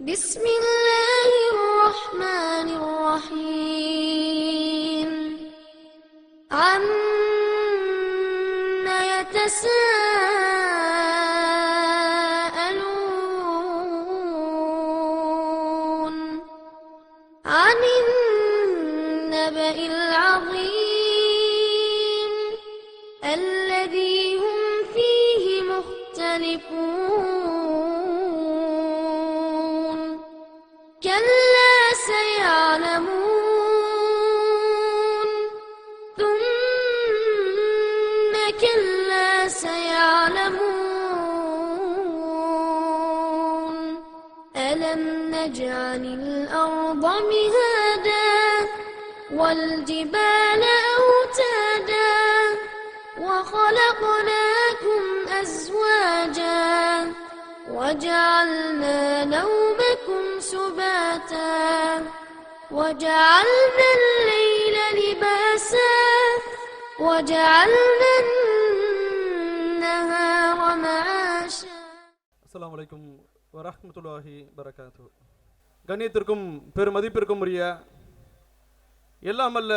بسم الله الرحمن الرحيم عما يتساءلون عن النبأ العظيم الذي هم فيه مختلفون كلا سيعلمون ثم كلا سيعلمون ألم نجعل الأرض مهادا والجبال أوتادا وخلقناكم أزواجا وجعلنا نومكم سباتا وجعلنا الليل لباسا وجعلنا النهار معاشا. அஸ்ஸலாமு அலைக்கும் வரஹ்மத்துல்லாஹி வரகாத்துஹு. கண்ணியத்திற்கும் பெருமதிப்பிற்கும் உரிய எல்லாம் அல்ல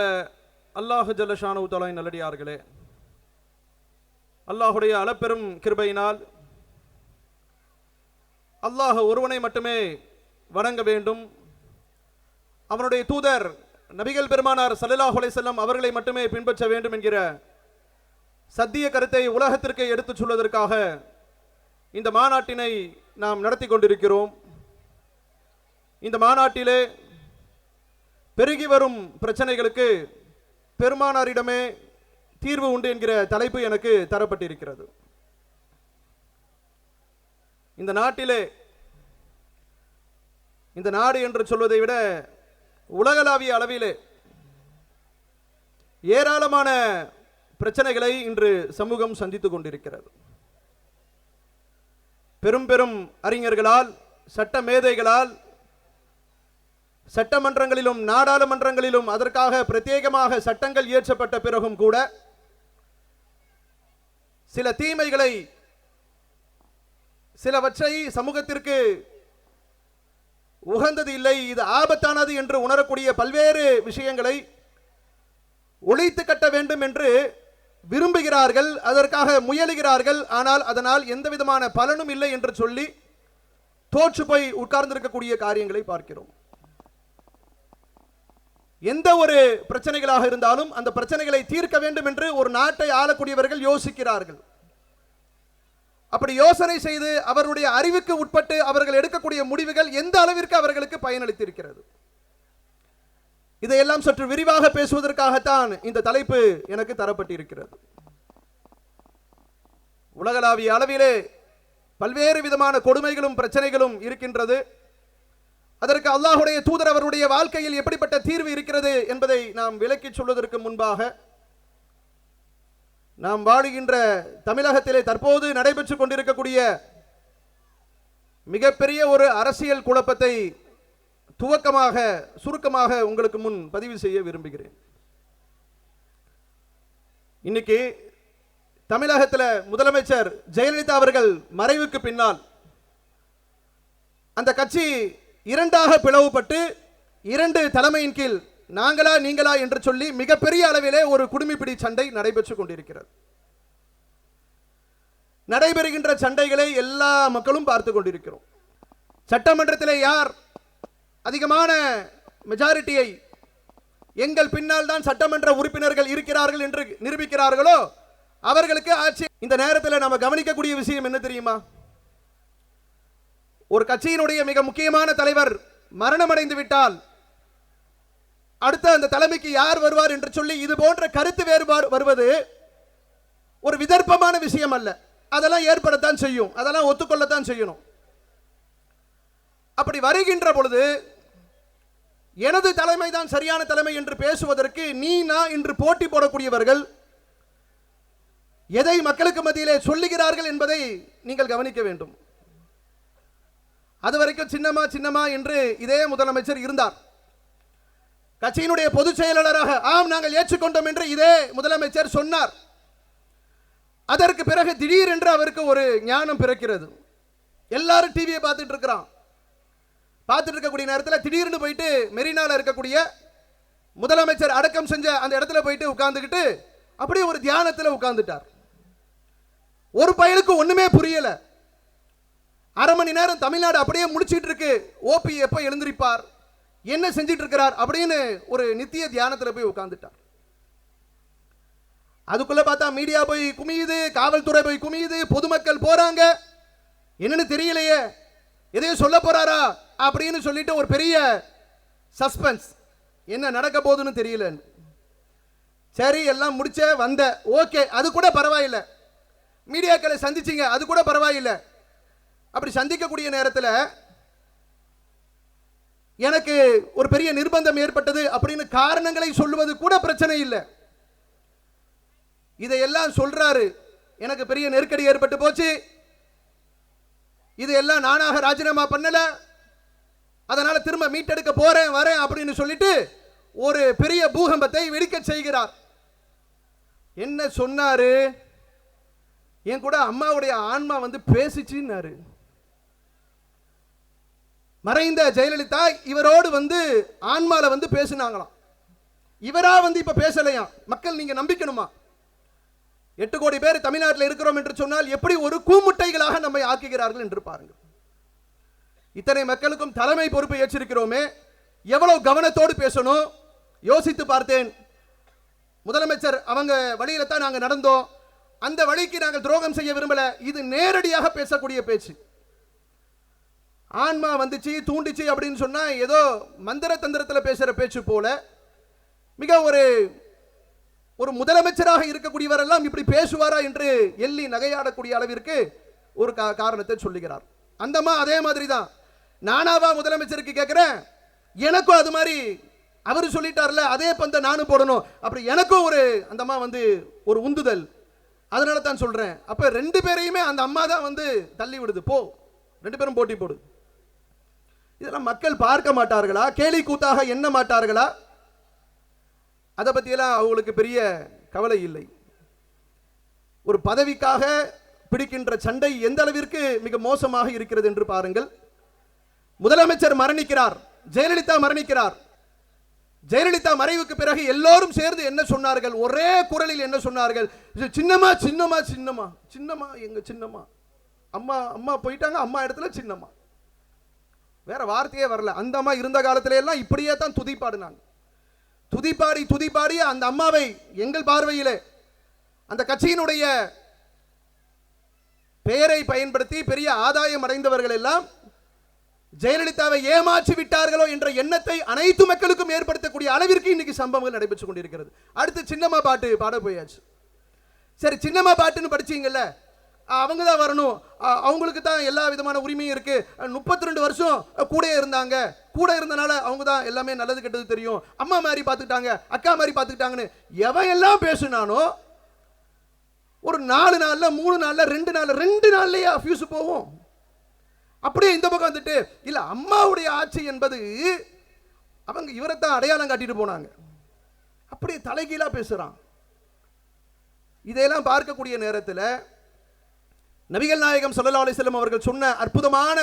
அல்லாஹ் ஜல்ல ஷானஹு தஆலாவின் நல்லடியார்களே, அல்லாஹுடைய அளப்பெரும் கிருபையினால் அல்லாஹ் ஒருவனை மட்டுமே வணங்க வேண்டும், அவனுடைய தூதர் நபிகள் பெருமானார் ஸல்லல்லாஹு அலைஹி வஸல்லம் அவர்களை மட்டுமே பின்பற்ற வேண்டும் என்கிற சத்திய கருத்தை உலகத்திற்கு எடுத்துச் சொல்வதற்காக இந்த மாநாட்டினை நாம் நடத்தி கொண்டிருக்கிறோம். இந்த மாநாட்டிலே பெருகி வரும் பிரச்சனைகளுக்கு பெருமானாரிடமே தீர்வு உண்டு என்கிற தலைப்பு எனக்கு தரப்பட்டிருக்கிறது. இந்த நாட்டிலே, இந்த நாடு என்று சொல்வதை விட உலகளாவிய அளவிலே ஏராளமான பிரச்சனைகளை இன்று சமூகம் சந்தித்துக் கொண்டிருக்கிறது. பெரும் பெரும் அறிஞர்களால், சட்ட மேதைகளால், சட்டமன்றங்களிலும் நாடாளுமன்றங்களிலும் அதற்காக பிரத்யேகமாக சட்டங்கள் இயற்றப்பட்ட பிறகும் கூட சில தீமைகளை, சிலவற்றை சமூகத்திற்கு உகந்தது இல்லை, இது ஆபத்தானது என்று உணரக்கூடிய பல்வேறு விஷயங்களை ஒழித்து கட்ட வேண்டும் என்று விரும்புகிறார்கள், அதற்காக முயலுகிறார்கள். ஆனால் அதனால் எந்த விதமான பலனும் இல்லை என்று சொல்லி தோற்று போய் உட்கார்ந்திருக்கக்கூடிய காரியங்களை பார்க்கிறோம். எந்த ஒரு பிரச்சனைகளாக இருந்தாலும் அந்த பிரச்சனைகளை தீர்க்க வேண்டும் என்று ஒரு நாட்டை ஆளக்கூடியவர்கள் யோசிக்கிறார்கள். அப்படி யோசனை செய்து அவருடைய அறிவுக்கு உட்பட்டு அவர்கள் எடுக்கக்கூடிய முடிவுகள் எந்த அளவிற்கு அவர்களுக்கு பயனளித்திருக்கிறது, இதையெல்லாம் சற்று விரிவாக பேசுவதற்காகத்தான் இந்த தலைப்பு எனக்கு தரப்பட்டிருக்கிறது. உலகளாவிய அளவிலே பல்வேறு விதமான கொடுமைகளும் பிரச்சனைகளும் இருக்கின்றது. அதற்கு அல்லாஹுடைய தூதர் அவருடைய வாழ்க்கையில் எப்படிப்பட்ட தீர்வு இருக்கிறது என்பதை நாம் விளக்கி சொல்வதற்கு முன்பாக, நாம் வாழுகின்ற தமிழகத்திலே தற்போது நடைபெற்றுக் கொண்டிருக்கக்கூடிய மிகப்பெரிய ஒரு அரசியல் குழப்பத்தை துவக்கமாக சுருக்கமாக உங்களுக்கு முன் பதிவு செய்ய விரும்புகிறேன். இன்னைக்கு தமிழகத்தில் முதலமைச்சர் ஜெயலலிதா அவர்கள் மறைவுக்கு பின்னால் அந்த கட்சி இரண்டாக பிளவுபட்டு இரண்டு தலைமையின் கீழ் நாங்களா நீங்களா என்று சொல்லி மிகப்பெரிய அளவிலே ஒரு குடுமிப்பிடி சண்டை நடைபெற்றுக் கொண்டிருக்கிறது. நடைபெறுகின்ற சண்டைகளை எல்லா மக்களும் பார்த்து கொண்டிருக்கிறோம். சட்டமன்றத்திலே யார் அதிகமான மெஜாரிட்டியை எங்கள் பின்னால் தான் சட்டமன்ற உறுப்பினர்கள் இருக்கிறார்கள் என்று நிரூபிக்கிறார்களோ அவர்களுக்கு ஆட்சி. இந்த நேரத்தில் நாம் கவனிக்கக்கூடிய விஷயம் என்ன தெரியுமா? ஒரு கட்சியினுடைய மிக முக்கியமான தலைவர் மரணம் அடைந்து விட்டால் அடுத்த அந்த தலைமைக்கு யார் வருவார் என்று சொல்லி இது போன்ற கருத்து வேறுபாடு வருவது ஒரு விதர்ப்பமான விஷயம் அல்ல. அதெல்லாம் ஏற்படத்தான் செய்யும், அதெல்லாம் ஒத்துக்கொள்ளத்தான் செய்யணும். அப்படி வருகின்ற பொழுது எனது தலைமை தான் சரியான தலைமை என்று பேசுவதற்கு நீ நான் என்று போட்டி போடக்கூடியவர்கள் எதை மக்களுக்கு மத்தியிலே சொல்லுகிறார்கள் என்பதை நீங்கள் கவனிக்க வேண்டும். அதுவரைக்கும் சின்னமா என்று இதே முதலமைச்சர் இருந்தார். கட்சியினுடைய பொதுச் செயலாளராக ஆம் நாங்கள் ஏற்றுக்கொண்டோம் என்று இதே முதலமைச்சர் சொன்னார். அதற்கு பிறகு திடீரென்று அவருக்கு ஒரு ஞானம் பிறக்கிறது. எல்லாரும் டிவியை பார்த்துட்டு இருக்கிறான். பார்த்துட்டு இருக்கக்கூடிய நேரத்தில் திடீர்னு போயிட்டு மெரினால இருக்கக்கூடிய முதலமைச்சர் அடக்கம் செஞ்ச அந்த இடத்துல போயிட்டு உட்கார்ந்துக்கிட்டு அப்படியே ஒரு தியானத்தில் உட்கார்ந்துட்டார். ஒரு பயலுக்கு ஒண்ணுமே புரியல. அரை மணி நேரம் தமிழ்நாடு அப்படியே முடிச்சிட்டு இருக்கு. ஓபி எப்ப எழுந்திருப்பார், என்ன செஞ்சிட்டு இருக்கிறார் அப்படின்னு ஒரு நித்திய தியானத்தில் போய் உட்கார்ந்துட்டார். அதுக்குள்ள பார்த்தா மீடியா போய் குமியுது, காவல்துறை போய் குமியுது, பொதுமக்கள் போறாங்க. என்னன்னு தெரியலையே, எதையும் சொல்ல போறாரா அப்படின்னு சொல்லிட்டு ஒரு பெரிய சஸ்பென்ஸ், என்ன நடக்க போகுதுன்னு தெரியல. சரி எல்லாம் முடிச்ச வந்த, ஓகே அது கூட பரவாயில்லை. மீடியாக்களை சந்திச்சிங்க, அது கூட பரவாயில்லை. அப்படி சந்திக்கக்கூடிய நேரத்தில் எனக்கு ஒரு பெரிய நிர்பந்தம் ஏற்பட்டது அப்படின்னு காரணங்களை சொல்லுவது கூட பிரச்சனை இல்லை. இதையெல்லாம் சொல்றாரு, எனக்கு பெரிய நெருக்கடி ஏற்பட்டு போச்சு, இதெல்லாம் நானாக ராஜினாமா பண்ணல, அதனால திரும்ப மீட்டெடுக்க போறேன் வரேன் அப்படின்னு சொல்லிட்டு ஒரு பெரிய பூகம்பத்தை வெடிக்க செய்கிறார். என்ன சொன்னாரு, என் கூட அம்மாவுடைய ஆன்மா வந்து பேசிச்சுன்னாரு. மறைந்த ஜெயலலிதா இவரோடு வந்து ஆன்மால வந்து பேசினாங்களாம். இவரா வந்து இப்ப பேசலையாம். மக்கள் நீங்க நம்பிக்கணுமா? 8 கோடி பேர் தமிழ்நாட்டில் இருக்கிறோம் என்று சொன்னால் எப்படி ஒரு கூமுட்டைகளாக நம்மை ஆக்குகிறார்கள் என்று பாருங்கள். இத்தனை மக்களுக்கும் தலைமை பொறுப்பு ஏற்றிருக்கிறோமே, எவ்வளவு கவனத்தோடு பேசணும் யோசித்து பார்த்தேன். முதலமைச்சர் அவங்க வழியில தான் நாங்கள் நடந்தோம், அந்த வழிக்கு நாங்கள் துரோகம் செய்ய விரும்பல. இது நேரடியாக பேசக்கூடிய பேச்சு. ஆன்மா வந்துச்சு தூண்டிச்சு அப்படின்னு சொன்னா ஏதோ மந்திர தந்திரத்தில் பேசுற பேச்சு போல, மிக ஒரு முதலமைச்சராக இருக்கக்கூடியவரெல்லாம் இப்படி பேசுவாரா என்று எள்ளி நகையாடக்கூடிய அளவிற்கு ஒரு காரணத்தை சொல்லுகிறார். அந்தமா அதே மாதிரி தான், நானாவா முதலமைச்சருக்கு கேட்கிறேன், எனக்கும் அது மாதிரி அவர் சொல்லிட்டார்ல அதே பந்த நானும் போடணும், அப்படி எனக்கும் ஒரு அந்தமா வந்து ஒரு உந்துதல். அதனால தான் சொல்றேன். அப்ப 2 பேரையுமே அந்த அம்மா தான் வந்து தள்ளி விடுது, போ 2 பேரும் போட்டி போடு. இதெல்லாம் மக்கள் பார்க்க மாட்டார்களா? கேலி கூத்தாக எண்ண மாட்டார்களா? அதை பற்றியெல்லாம் அவங்களுக்கு பெரிய கவலை இல்லை. ஒரு பதவிக்காக பிடிக்கின்ற சண்டை எந்த அளவிற்கு மிக மோசமாக இருக்கிறது என்று பாருங்கள். முதலமைச்சர் மரணிக்கிறார், ஜெயலலிதா மரணிக்கிறார். ஜெயலலிதா மறைவுக்கு பிறகு எல்லோரும் சேர்ந்து என்ன சொன்னார்கள்? ஒரே குரலில் என்ன சொன்னார்கள்? சின்னம்மா சின்னம்மா சின்னம்மா சின்னம்மா, எங்க சின்னம்மா, அம்மா அம்மா போயிட்டாங்க, அம்மா இடத்துல சின்னம்மா. வேற வார்த்தையே வரல. அந்த அம்மா இருந்த காலத்தில எல்லாம் இப்படியே தான் துதிப்பாடினாங்க. துதிப்பாடி துதிப்பாடி அந்த அம்மாவை எங்கள் பார்வையிலே அந்த கட்சியினுடைய பெயரை பயன்படுத்தி பெரிய ஆதாயம் அடைந்தவர்கள் எல்லாம் ஜெயலலிதாவை ஏமாற்றி விட்டார்களோ என்ற எண்ணத்தை அனைத்து மக்களுக்கும் ஏற்படுத்தக்கூடிய அளவிற்கு இன்னைக்கு சம்பவங்கள் நடைபெற்றுக் கொண்டிருக்கிறது. அடுத்து சின்னம்மா பாட்டு பாட போயாச்சு. சரி, சின்னம்மா பாட்டுன்னு படிச்சீங்கல்ல, அவங்க தான் வரணும், அவங்களுக்கு தான் எல்லா விதமான உரிமையும் இருக்கு. 32 வருஷம் கூட இருந்தாங்க, கூட இருந்தனால அவங்க தான் எல்லாமே நல்லது கெட்டது தெரியும், அம்மா மாதிரி பார்த்துக்கிட்டாங்க, அக்கா மாதிரி பார்த்துக்கிட்டாங்கன்னு எவன் எல்லாம் பேசுனானோ ஒரு 4 நாள்ல 3 நாள்ல 2 நாள்லயே ஃபியூஸ் போகும். அப்படியே இந்த பக்கம் வந்துட்டு இல்ல அம்மாவுடைய ஆட்சி என்பது அவங்க இவரைத்தான் அடையாளம் காட்டிட்டு போனாங்க, அப்படியே தலைகீழா பேசுறான். இதையெல்லாம் பார்க்கக்கூடிய நேரத்தில் நபிகள் நாயகம் ஸல்லல்லாஹு அலைஹி வஸல்லம் அவர்கள் சொன்ன அற்புதமான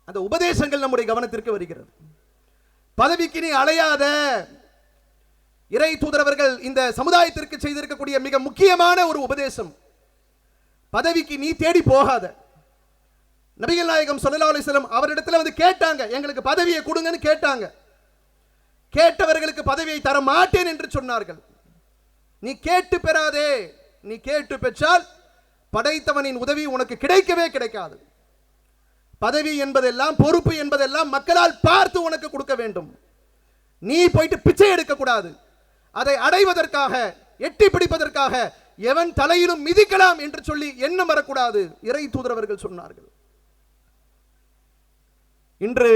அந்த உபதேசங்கள் நம்முடைய கவனத்திற்கு வருகிறது. பதவிக்கு நீ அலையாத. இறை தூதரவர்கள் இந்த சமுதாயத்திற்கு செய்திருக்கக்கூடிய மிக முக்கியமான ஒரு உபதேசம், பதவிக்கு நீ தேடி போகாத. நபிகள் நாயகம் ஸல்லல்லாஹு அலைஹி வஸல்லம் அவரிடத்துல வந்து கேட்டாங்க, எங்களுக்கு பதவியை கொடுங்கன்னு கேட்டாங்க. கேட்டவர்களுக்கு பதவியை தர மாட்டேன் என்று சொன்னார்கள். நீ கேட்டு பெறாதே, நீ கேட்டு பெற்றால் படைத்தவனின் உதவி உனக்கு கிடைக்கவே கிடைக்காது. பதவி என்பதெல்லாம் பொறுப்பு என்பதெல்லாம் மக்களால் பார்த்து உனக்கு கொடுக்க வேண்டும். நீ போயிட்டு பிச்சை எடுக்க கூடாது. அதை அடைவதற்காக எட்டி பிடிப்பதற்காக எவன் தலையிலும் மிதிக்கலாம் என்று சொல்லி எண்ணம் வரக்கூடாது. இறை தூதரவர்கள் சொன்னார்கள். இன்று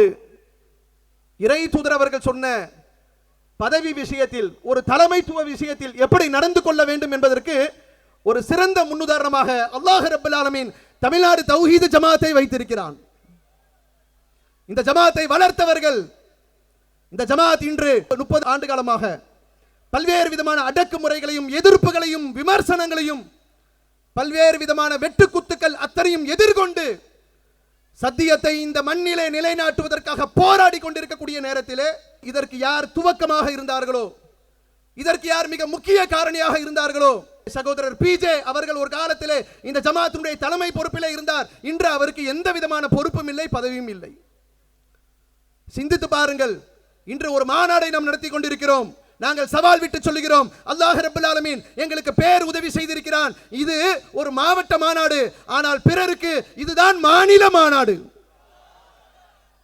இறை தூதரவர்கள் சொன்ன பதவி விஷயத்தில், ஒரு தலைமைத்துவ விஷயத்தில் எப்படி நடந்து கொள்ள வேண்டும் என்பதற்கு ஒரு சிறந்த முன்னுதாரணமாக அல்லாஹ் ரப்பல் ஆலமீன் தமிழ்நாடு தௌஹீத் ஜமாத்தை வைத்திருக்கிறான். இந்த ஜமாத்தை வளர்த்தவர்கள், இந்த ஜமாத் இன்று 30 ஆண்டு காலமாக பல்வேறு விதமான அடக்குமுறைகளையும் எதிர்ப்புகளையும் விமர்சனங்களையும் பல்வேறு விதமான வெட்டுக்குத்துக்கள் அத்தனையும் எதிர்கொண்டு சத்தியத்தை இந்த மண்ணிலே நிலைநாட்டுவதற்காக போராடி கொண்டிருக்கக்கூடிய நேரத்திலே இதற்கு யார் துவக்கமாக இருந்தார்களோ, இதற்கு யார் மிக முக்கிய காரணியாக இருந்தார்களோ, சகோதரர் பிஜே அவர்கள் ஒரு காலத்திலே இந்த ஜமாத்தினுடைய தலைமை பொறுப்பிலே இருந்தார். இன்று அவருக்கு எந்த விதமான பொறுப்பும் இல்லை, பதவியும் இல்லை. சிந்தித்து பாருங்கள். இன்று ஒரு மாநாடை நாம் நடத்தி கொண்டிருக்கிறோம். நாங்கள் சவால் விட்டு சொல்லுகிறோம், அல்லாஹ் ரப்பல் ஆலமீன் எங்களுக்கு பேர் உதவி செய்திருக்கிறான். இது ஒரு மாவட்ட மாநாடு, ஆனால் பிறருக்கு இதுதான் மாநில மாநாடு.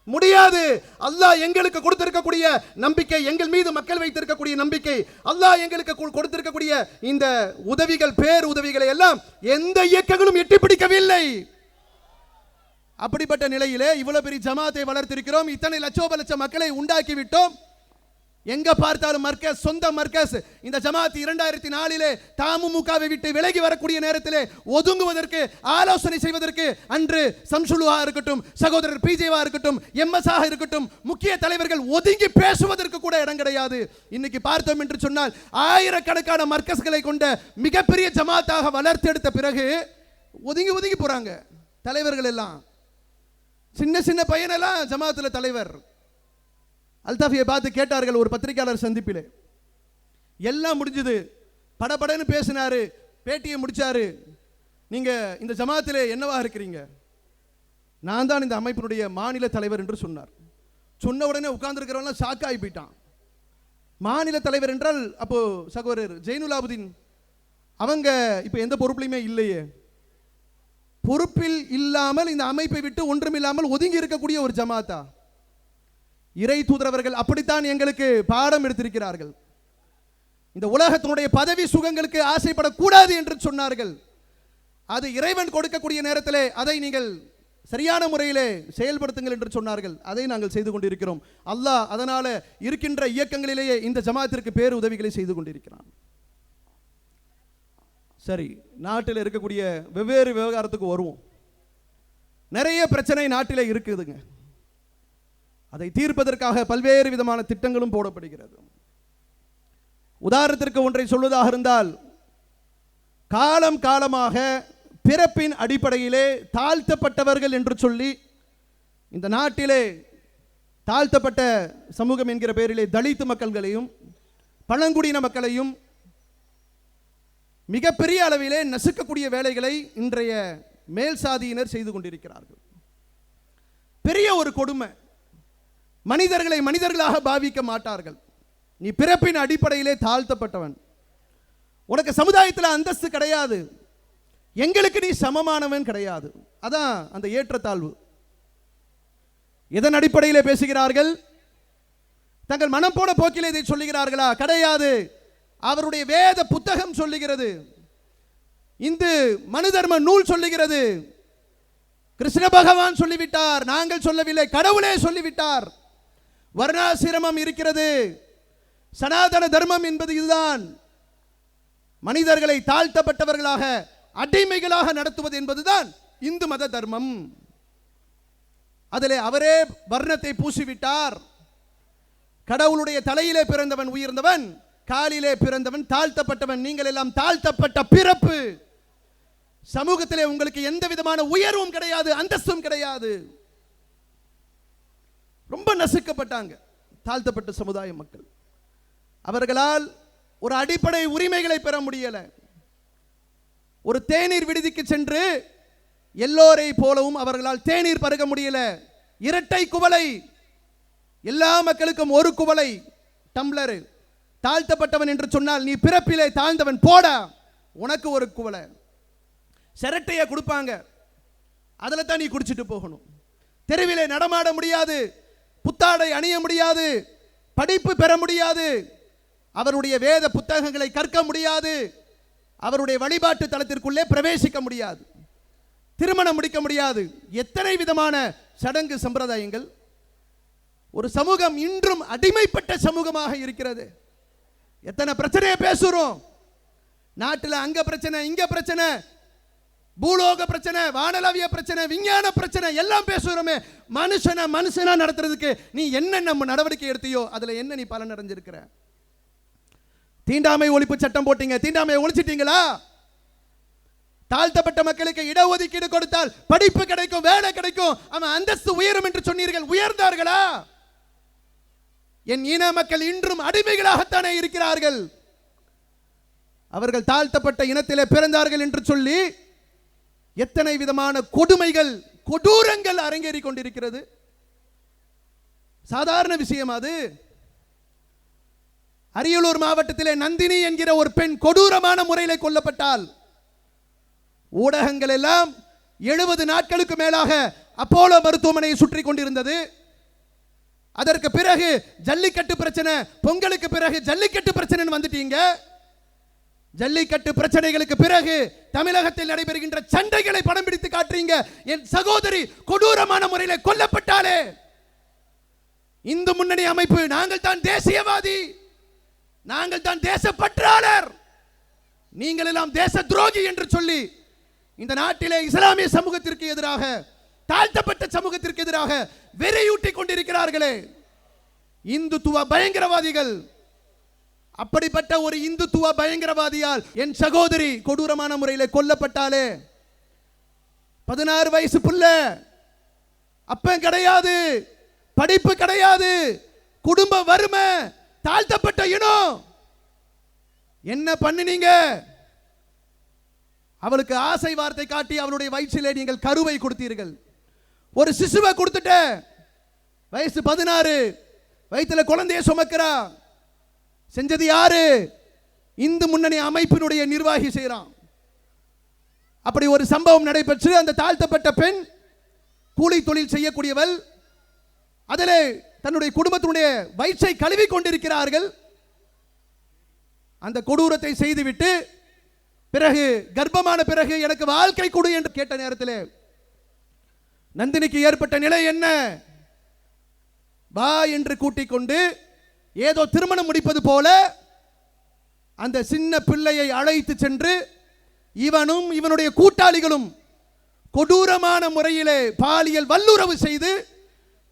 முடியாது. அல்லாஹ் எங்களுக்கு கொடுத்திருக்கக்கூடிய நம்பிக்கை, எங்கள் மீது மக்கள் வைத்திருக்கக்கூடிய நம்பிக்கை, அல்லாஹ் எங்களுக்கு கொடுத்திருக்கக்கூடிய இந்த உதவிகள், பேர் உதவிகளை எல்லாம் எந்த இயக்கங்களும் எட்டி பிடிக்கவில்லை. அப்படிப்பட்ட நிலையிலே இவ்வளவு பெரிய ஜமாத்தை வளர்த்திருக்கிறோம், இத்தனை லட்சோப மக்களை உண்டாக்கி விட்டோம். எங்க பார்த்தாலும் மர்கஸ், சொந்த மர்கஸ். இந்த ஜமாத் 2004 தமுமுகவை விட்டு விலகி வரக்கூடிய நேரத்திலே ஒதுங்குவதற்கு, ஆலோசனை செய்வதற்கு அன்று சம்சுலுவா இருக்கட்டும், சகோதரர் பிஜேவா இருக்கட்டும், எம்எஸ் இருக்கட்டும், முக்கிய தலைவர்கள் ஒதுங்கி பேசுவதற்கு கூட இடம் கிடையாது. இன்னைக்கு பார்த்தோம் என்று சொன்னால் ஆயிரக்கணக்கான மர்கஸ்களை கொண்ட மிகப்பெரிய ஜமாத்தாக வளர்த்தெடுத்த பிறகு ஒதுங்கி ஒதுங்கி போறாங்க தலைவர்கள் எல்லாம். சின்ன சின்ன பையனெல்லாம் ஜமாத்துல தலைவர். அல்தாஃபியை பார்த்து கேட்டார்கள் ஒரு பத்திரிகையாளர் சந்திப்பிலே. எல்லாம் முடிஞ்சது, படபடன்னு பேசினாரு, பேட்டியை முடிச்சாரு. நீங்க இந்த ஜமாத்திலே என்னவா இருக்கிறீங்க? நான் தான் இந்த அமைப்பினுடைய மாநில தலைவர் என்று சொன்னார். சொன்ன உடனே உட்கார்ந்துருக்கிறவங்க ஷாக் ஆகி போயிட்டான். மாநில தலைவர் என்றால் அப்போ சகோதரர் ஜெயினுலாபுதீன் அவங்க இப்ப எந்த பொறுப்புலையுமே இல்லையே. பொறுப்பில் இல்லாமல் இந்த அமைப்பை விட்டு ஒன்றுமில்லாமல் ஒதுங்கி இருக்கக்கூடிய ஒரு ஜமாத்தா? இறை தூதரவர்கள் அப்படித்தான் எங்களுக்கு பாடம் எடுத்திருக்கிறார்கள். இந்த உலகத்தினுடைய பதவி சுகங்களுக்கு ஆசைப்படக்கூடாது என்று சொன்னார்கள். அது இறைவன் கொடுக்கக்கூடிய நேரத்திலே அதை நீங்கள் சரியான முறையிலே செயல்படுத்துங்கள் என்று சொன்னார்கள். அதை நாங்கள் செய்து கொண்டிருக்கிறோம். அல்லாஹ் அதனால இருக்கின்ற இயக்கங்களிலேயே இந்த ஜமாத்திற்கு பேர் உதவிகளை செய்து கொண்டிருக்கிறான். சரி, நாட்டில் இருக்கக்கூடிய வெவ்வேறு விவகாரத்துக்கு வருவோம். நிறைய பிரச்சனை நாட்டிலே இருக்குதுங்க. அதை தீர்ப்பதற்காக பல்வேறு விதமான திட்டங்களும் போடப்படுகிறது. உதாரணத்திற்கு ஒன்றை சொல்வதாக இருந்தால், காலம் காலமாக பிறப்பின் அடிப்படையிலே தாழ்த்தப்பட்டவர்கள் என்று சொல்லி இந்த நாட்டிலே தாழ்த்தப்பட்ட சமூகம் என்கிற பெயரிலே தலித் மக்கள்களையும் பழங்குடியின மக்களையும் மிகப்பெரிய அளவிலே நசுக்கக்கூடிய வேலைகளை இன்றைய மேல் சாதியினர் செய்து கொண்டிருக்கிறார்கள். பெரிய ஒரு கொடுமை. மனிதர்களை மனிதர்களாக பாவிக்க மாட்டார்கள். நீ பிறப்பின் அடிப்படையிலே தாழ்த்தப்பட்டவன், உனக்கு சமுதாயத்தில் அந்தஸ்து கிடையாது, எங்களுக்கு நீ சமமானவன் கிடையாது. அதான் அந்த ஏற்றத்தாழ்வு. எதன் அடிப்படையிலே பேசுகிறார்கள்? தங்கள் மனம் போன போக்கிலே இதை சொல்லுகிறார்களா? கிடையாது. அவருடைய வேத புத்தகம் சொல்லுகிறது, இந்து மனு தர்ம நூல் சொல்லுகிறது, கிருஷ்ண பகவான் சொல்லிவிட்டார், நாங்கள் சொல்லவில்லை, கடவுளே சொல்லிவிட்டார். வர்ணாசிரமம் இருக்கிறது. சனாதன தர்மம் என்பது இதுதான். மனிதர்களை தாழ்த்தப்பட்டவர்களாக, அடிமைகளாக நடத்துவது என்பதுதான் இந்து மத தர்மம். அதிலே அவரே வர்ணத்தை பூசிவிட்டார். கடவுளுடைய தலையிலே பிறந்தவன் உயர்ந்தவன், காலிலே பிறந்தவன் தாழ்த்தப்பட்டவன். நீங்கள் எல்லாம் தாழ்த்தப்பட்ட பிறப்பு. சமூகத்திலே உங்களுக்கு எந்த விதமான உயர்வும் கிடையாது, அந்தஸ்தும் கிடையாது. ரொம்ப நசுக்கப்பட்டாங்க தாழ்த்தப்பட்ட சமுதாய மக்கள். அவர்களால் ஒரு அடிப்படை உரிமைகளை பெற முடியல. ஒரு தேநீர் விடுதிக்கு சென்று எல்லோரை போலவும் அவர்களால் தேநீர் பருக முடியல. இரட்டை குவளை, எல்லா மக்களுக்கும் ஒரு குவளை டம்ளர். தாழ்த்தப்பட்டவன் என்று சொன்னால் நீ பிறப்பிலே தாழ்ந்தவன், போடா, உனக்கு ஒரு குவளை. சிரட்டையை கொடுப்பாங்க, அதில் தான் நீ குடிச்சிட்டு போகணும். தெருவிலே நடமாட முடியாது, புத்தாடை அணிய முடியாது, படிப்பு பெற முடியாது, அவருடைய வேத புத்தகங்களை கற்க முடியாது, அவருடைய வழிபாட்டு தளத்திற்குள்ளே பிரவேசிக்க முடியாது, திருமணம் முடிக்க முடியாது. எத்தனை விதமான சடங்கு சம்பிரதாயங்கள். ஒரு சமூகம் இன்றும் அடிமைப்பட்ட சமூகமாக இருக்கிறது. எத்தனை பிரச்சனையை பேசுறோம் நாட்டில். அங்க பிரச்சனை, இங்க பிரச்சனை, பூலோக பிரச்சனை, வானளவிய பிரச்சனை, விஞ்ஞான பிரச்சனை எல்லாம் பேசுறோமே. மனுஷனா நடத்துறதுக்கு நீ என்ன நடவடிக்கை எடுத்தியோ அதுல என்ன நீ பலன் அடைஞ்சிருக்கிற? தீண்டாமை ஒழிப்பு சட்டம் போட்டீங்க, தீண்டாமையை ஒழிச்சிட்டீங்களா? தாழ்த்தப்பட்ட மக்களுக்கு இடஒதுக்கீடு கொடுத்தால் படிப்பு கிடைக்கும், வேலை கிடைக்கும், அவன் அந்தஸ்து உயரும் என்று சொன்னீர்கள். உயர்ந்தார்களா? என் இன மக்கள் இன்றும் அடிமைகளாகத்தானே இருக்கிறார்கள். அவர்கள் தாழ்த்தப்பட்ட இனத்திலே பிறந்தார்கள் என்று சொல்லி எத்தனை விதமான கொடுமைகள், கொடூரங்கள் அரங்கேறி கொண்டிருக்கிறது. சாதாரண விஷயம் அது. அரியலூர் மாவட்டத்திலே நந்தினி என்கிற ஒரு பெண் கொடூரமான முறையில் கொல்லப்பட்டால் ஊடகங்கள் எல்லாம் 70 நாட்களுக்கு மேலாக அப்போலோ மருத்துவமனையை சுற்றி கொண்டிருந்தது. அதற்கு பிறகு ஜல்லிக்கட்டு பிரச்சனை, பொங்கலுக்கு பிறகு ஜல்லிக்கட்டு பிரச்சனை வந்துட்டீங்க. ஜல்லிக்கட்டு பிரச்சனைகளுக்கு பிறகு தமிழகத்தில் நடைபெறுகின்ற சண்டைகளை படம் பிடித்து காட்டுறீங்க. என் சகோதரி கொடூரமான முறையில் கொல்லப்பட்டாலே இந்து முன்னணி அமைப்பு நாங்கள் தான் தேசியவாதி, நாங்கள் தான் தேசப்பற்றாளர், நீங்கள் எல்லாம் தேச துரோகி என்று சொல்லி இந்த நாட்டிலே இஸ்லாமிய சமூகத்திற்கு எதிராக, தாழ்த்தப்பட்ட சமூகத்திற்கு எதிராக வெறியூட்டி கொண்டிருக்கிறார்களே இந்துத்துவ பயங்கரவாதிகள். அப்படிப்பட்ட ஒரு இந்துத்துவ பயங்கரவாதியால் என் சகோதரி கொடூரமான முறையில் கொல்லப்பட்டாலே 16 வயசு புள்ள, அப்பன் கிடையாது, படிப்பு கிடையாது, குடும்ப வறுமை, தாழ்த்தப்பட்ட இனம். என்ன பண்ணினீங்க? அவளுக்கு ஆசை வார்த்தை காட்டி அவளுடைய வயிற்றிலே நீங்கள் கருவை கொடுத்தீர்கள். ஒரு சிசுவை கொடுத்துட்ட, வயசு 16, வயிற்றுல குழந்தையை சுமக்கிறா. செஞ்சது யாரு? இந்து முன்னணி அமைப்பினுடைய நிர்வாகி செய்யறான். அப்படி ஒரு சம்பவம் நடைபெற்று அந்த தாழ்த்தப்பட்ட பெண் கூலி தொழில் செய்யக்கூடியவள், அதிலே தன்னுடைய குடும்பத்தினுடைய வயிற்றை கழுவி கொண்டிருக்கிறார்கள். அந்த கொடூரத்தை செய்துவிட்டு பிறகு கர்ப்பமான பிறகு எனக்கு வாழ்க்கை கொடு என்று கேட்ட நேரத்தில் நந்தினிக்கு ஏற்பட்ட நிலை என்ன? வா என்று கூட்டிக் கொண்டு ஏதோ திருமணம் முடிப்பது போல அந்த சின்ன பிள்ளையை அழைத்து சென்று இவனும் இவனுடைய கூட்டாளிகளும் கொடூரமான முறையிலே பாலியல் வல்லுறவு செய்து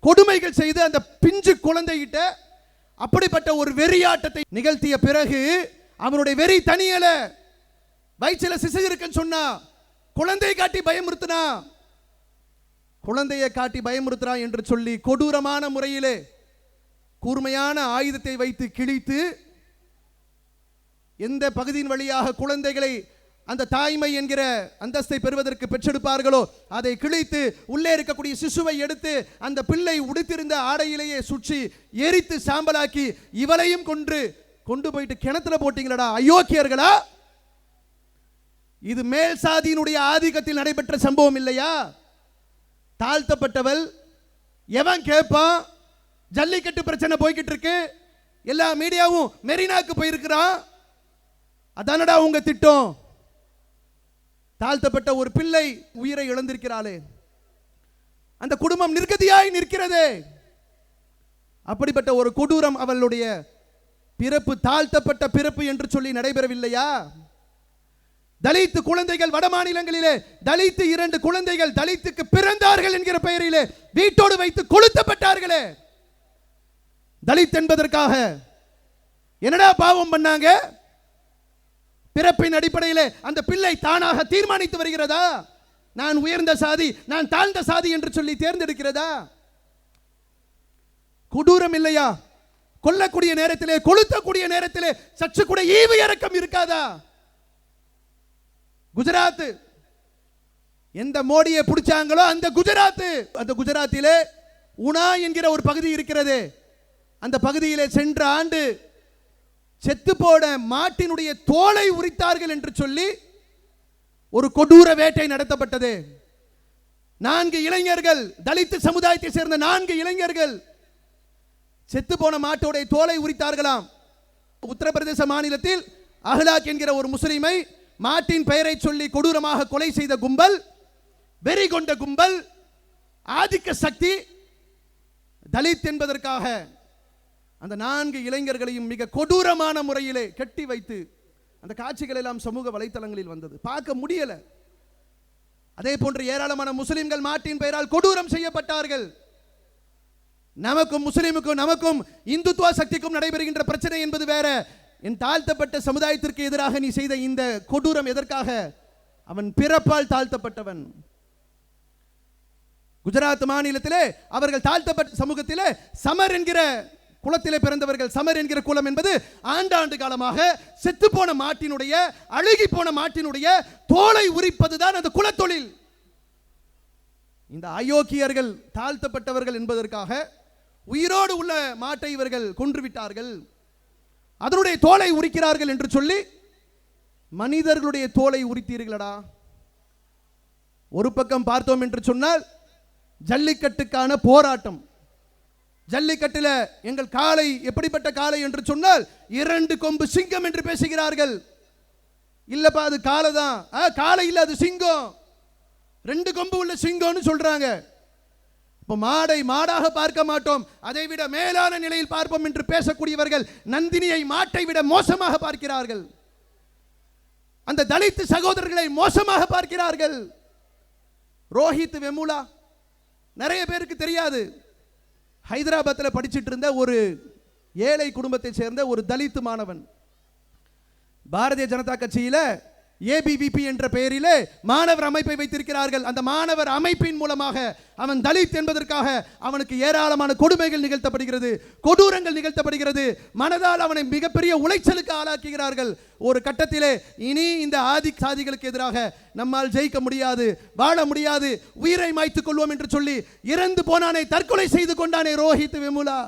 கொடுமைகள் செய்து அந்த பிஞ்சு குழந்தைகிட்ட அப்படிப்பட்ட ஒரு வெறியாட்டத்தை நிகழ்த்திய பிறகு அவனுடைய வெறி தனியல. வயிற்றில சிசு இருக்குன்னு சொன்னா குழந்தையை காட்டி பயமுறுத்தினா, குழந்தையை காட்டி பயமுறுத்துறா என்று சொல்லி கொடூரமான முறையிலே கூர்மையான ஆயுதத்தை வைத்து கிழித்து எந்த பகுதியின் வழியாக குழந்தைகளை அந்த தாய்மை என்கிற அந்தஸ்தை பெறுவதற்கு பெற்றெடுப்பார்களோ அதை கிழித்து உள்ளே இருக்கக்கூடிய சிசுவை எடுத்து அந்த பிள்ளை உடுத்திருந்த ஆடையிலேயே சுற்றி எரித்து சாம்பலாக்கி இவளையும் கொண்டு போயிட்டு கிணத்துல போட்டீங்களடா அயோக்கியர்களா. இது மேல் சாதியினுடைய ஆதிக்கத்தில் நடைபெற்ற சம்பவம் இல்லையா? தாழ்த்தப்பட்டவள் எவன் கேட்பான்? ஜல்லிக்கட்டு பிரச்சனை போய்கிட்டு இருக்கு, எல்லா மீடியாவும் மெரினாக்கு போயிருக்கிறான், அதானடா உங்க திட்டம். தாழ்த்தப்பட்ட ஒரு பிள்ளை உயிரை இழந்திருக்கிறாளே, அந்த குடும்பம் நிர்கதியாய் நிற்கிறதே. அப்படிப்பட்ட ஒரு கொடூரம் அவளுடைய பிறப்பு தாழ்த்தப்பட்ட பிறப்பு என்று சொல்லி நடைபெறவில்லையா? தலித்து குழந்தைகள் வட மாநிலங்களிலே தலித்து 2 குழந்தைகள் தலித்துக்கு பிறந்தார்கள் என்கிற பெயரிலே வீட்டோடு வைத்து கொளுத்தப்பட்டார்களே. தலித் என்பதற்காக என்னடா பாவம் பண்ணாங்க? பிறப்பின் அடிப்படையிலே அந்த பிள்ளை தானாக தீர்மானித்து வருகிறதா? நான் உயர்ந்த சாதி, நான் தாழ்ந்த சாதி என்று சொல்லி தேர்ந்தெடுக்கிறதா? கொடூரம் இல்லையா? கொல்லக்கூடிய நேரத்திலே, கொளுத்தக்கூடிய நேரத்திலே சற்று கூட ஈவு இரக்கம் இருக்காதா? குஜராத் எந்த மோடியை பிடிச்சாங்களோ அந்த குஜராத்திலே உனா என்கிற ஒரு பகுதி இருக்கிறது. அந்த பகுதியிலே சென்ற ஆண்டு செத்து போன மாட்டினுடைய தோலை உரித்தார்கள் என்று சொல்லி ஒரு கொடூர வேட்டை நடத்தப்பட்டது. 4 இளைஞர்கள், தலித் சமுதாயத்தை சேர்ந்த 4 இளைஞர்கள் செத்து போன மாட்டோடைய தோலை உரித்தார்களாம். உத்தரப்பிரதேச மாநிலத்தில் அஹ்லாக் என்கிற ஒரு முஸ்லிமை மாட்டின் பெயரை சொல்லி கொடூரமாக கொலை செய்த கும்பல், வெறி கொண்ட கும்பல், ஆதிக்க சக்தி தலித் என்பதற்காக அந்த 4 இளைஞர்களையும் மிக கொடூரமான முறையிலே கட்டி வைத்து அந்த காட்சிகள் எல்லாம் சமூக வலைத்தளங்களில் வந்தது, பார்க்க முடியல. அதே போன்று ஏராளமான முஸ்லிம்கள் மாட்டின் பெயரால் கொடூரம் செய்யப்பட்டார்கள். நமக்கும் முஸ்லிமுக்கும் நமக்கும் இந்துத்துவ சக்திக்கும் நடைபெறுகின்ற பிரச்சனை என்பது வேற. என் தாழ்த்தப்பட்ட சமுதாயத்திற்கு எதிராக நீ செய்த இந்த கொடூரம் எதற்காக? அவன் பிறப்பால் தாழ்த்தப்பட்டவன். குஜராத் மாநிலத்திலே அவர்கள் தாழ்த்தப்பட்ட சமூகத்திலே சமர் என்கிற குலத்திலே பிறந்தவர்கள். சமர் என்கிற குலம் என்பது ஆண்டாண்டு காலமாக செத்து போன மாட்டினுடைய, அழுகி போன மாட்டினுடைய தோலை உரிப்பதுதான் அந்த குலத்தொழில். இந்த அயோக்கியர்கள் தாழ்த்தப்பட்டவர்கள் என்பதற்காக உயிரோடு உள்ள மாட்டை இவர்கள் கொன்றுவிட்டார்கள், அதனுடைய தோலை உரிக்கிறார்கள் என்று சொல்லி மனிதர்களுடைய தோலை உரித்தீர்களடா. ஒரு பக்கம் பார்த்தோம் என்று சொன்னால் ஜல்லிக்கட்டுக்கான போராட்டம். ஜல்லிக்கட்டில் எங்கள் காளை எப்படிப்பட்ட காளை என்று சொன்னால் 2 கொம்பு சிங்கம் என்று பேசுகிறார்கள். இல்லப்பா அது காளை தான், காளை இல்ல அது சிங்கம், 2 கொம்பு உள்ள சிங்கம்னு சொல்றாங்க. இப்ப மாடை மாடாக பார்க்க மாட்டோம், அதை விட மேலான நிலையில் பார்ப்போம் என்று பேசக்கூடியவர்கள் நந்தினியை மாட்டை விட மோசமாக பார்க்கிறார்கள். அந்த தலித் சகோதரர்களை மோசமாக பார்க்கிறார்கள். ரோஹித் வெமுலா நிறைய பேருக்கு தெரியாது. ஹைதராபாத்தில் படிச்சிட்டு இருந்த ஒரு ஏழை குடும்பத்தை சேர்ந்த ஒரு தலித் மாணவன். பாரதிய ஜனதா கட்சியில் ஏபிவிபி என்ற பெயரிலே மாணவர் அமைப்பை வைத்திருக்கிறார்கள். அந்த மாணவர் அமைப்பின் மூலமாக அவன் தலித் என்பதற்காக அவனுக்கு ஏராளமான கொடுமைகள் நிகழ்த்தப்படுகிறது, கொடூரங்கள் நிகழ்த்தப்படுகிறது. மனதால் அவனை மிகப்பெரிய உளைச்சலுக்கு ஆளாக்குகிறார்கள். ஒரு கட்டத்திலே இனி இந்த ஆதி சாதிகளுக்கு எதிராக நம்மால் ஜெயிக்க முடியாது, வாழ முடியாது, உயிரை மாய்த்துக் கொள்வோம் என்று சொல்லி இறந்து போனானே, தற்கொலை செய்து கொண்டானே ரோஹித் வெமுலா.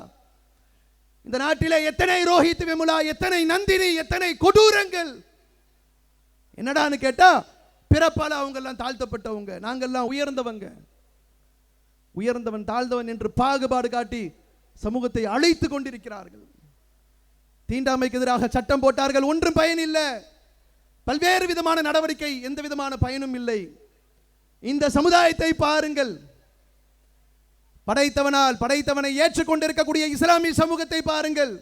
இந்த நாட்டிலே எத்தனை ரோஹித் வெமுலா, எத்தனை நந்தினி, எத்தனை கொடூரங்கள். என்னடான்னு கேட்டா பிறப்பால அவங்க எல்லாம் தாழ்த்தப்பட்டவங்க, நாங்கெல்லாம் உயர்ந்தவங்க. உயர்ந்தவன் தாழ்ந்தவன் என்று பாகுபாடு காட்டி சமூகத்தை அழைத்து கொண்டிருக்கிறார்கள். தீண்டாமைக்கு எதிராக சட்டம் போட்டார்கள், ஒன்றும் பயன் இல்லை. பல்வேறு விதமான நடவடிக்கை, எந்த விதமான பயனும் இல்லை. இந்த சமுதாயத்தை பாருங்கள். படைத்தவனை ஏற்றுக்கொண்டிருக்கக்கூடிய இஸ்லாமிய சமூகத்தை பாருங்கள்.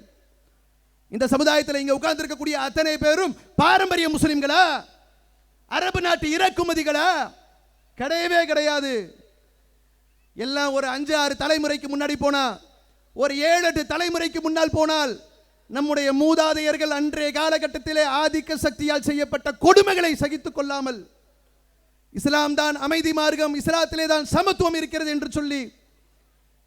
இந்த சமுதாயத்தில் இங்க உட்கார்ந்து இருக்கக்கூடிய அத்தனை பேரும் பாரம்பரிய முஸ்லிம்களா, அரபு நாட்டு இறக்குமதிகளா? கிடையவே கிடையாது. எல்லாம் ஒரு 5-6 தலைமுறைக்கு முன்னாடி போனா, ஒரு 7-8 தலைமுறைக்கு முன்னால் போனால் நம்முடைய மூதாதையர்கள் அன்றைய காலகட்டத்திலே ஆதிக்க சக்தியால் செய்யப்பட்ட கொடுமைகளை சகித்துக் கொள்ளாமல் இஸ்லாம் தான் அமைதி மார்க்கம், இஸ்லாத்திலே தான் சமத்துவம் இருக்கிறது என்று சொல்லி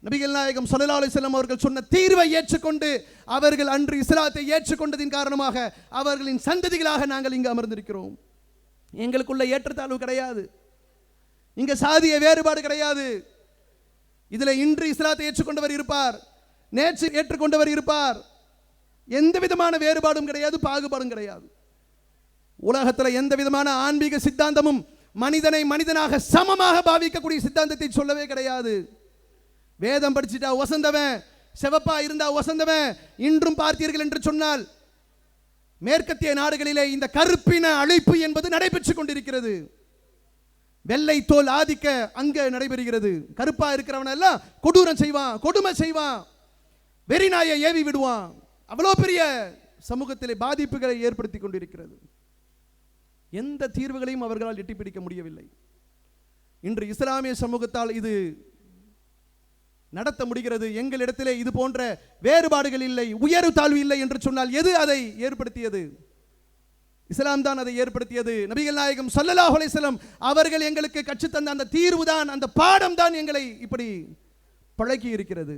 நபிகள் நாயகம் ஸல்லல்லாஹு அலைஹி வஸல்லம் அவர்கள் சொன்ன தீர்வை ஏற்றுக்கொண்டு அவர்கள் அன்று இஸ்லாத்தை ஏற்றுக்கொண்டதின் காரணமாக அவர்களின் சந்ததிகளாக நாங்கள் இங்கு அமர்ந்திருக்கிறோம். எங்களுக்குள்ள ஏற்றத்தாழ்வு கிடையாது, இங்க சாதிய வேறுபாடு கிடையாது. இதுல இன்று இஸ்லாத்தை ஏற்றுக்கொண்டவர் இருப்பார், நேற்று ஏற்றுக்கொண்டவர் இருப்பார். எந்த விதமான வேறுபாடும் கிடையாது, பாகுபாடும் கிடையாது. உலகத்தில் எந்த விதமான ஆன்மீக சித்தாந்தமும் மனிதனை மனிதனாக சமமாக பாவிக்கக்கூடிய சித்தாந்தத்தை சொல்லவே கிடையாது. வேதம் படிச்சுட்டா வசந்தவன், செவப்பா இருந்தா வசந்தவன். இன்றும் பார்த்தீர்கள் என்று சொன்னால் மேற்கத்திய நாடுகளிலே இந்த கருப்பின அழிப்பு என்பது நடைபெற்றுக் கொண்டிருக்கிறது. வெள்ளை தோல் ஆதிக்க அங்க நடைபெறுகிறது. கருப்பா இருக்கிறவன் எல்லாம் கொடூரம் செய்வான், கொடுமை செய்வான், வெறிநாயை ஏவி விடுவான். அவ்வளோ பெரிய சமூகத்திலே பாதிப்புகளை ஏற்படுத்தி கொண்டிருக்கிறது. எந்த தீர்வுகளையும் அவர்களால் எட்டி பிடிக்க முடியவில்லை. இன்று இஸ்லாமிய சமூகத்தால் இது நடத்த முடிகிறது. எங்களிடத்திலே இது போன்ற வேறுபாடுகள் இல்லை, உயர்வு தாழ்வு இல்லை என்று சொன்னால் எது அதை ஏற்படுத்தியது? இஸ்லாம் தான் அதை ஏற்படுத்தியது. நபிகள் நாயகம் ஸல்லல்லாஹு அலைஹி வஸல்லம் அவர்கள் எங்களுக்கு கற்றுத் தந்த அந்த தீர்வு தான், அந்த பாடம் தான் எங்களை இப்படி பழக்கி இருக்கிறது.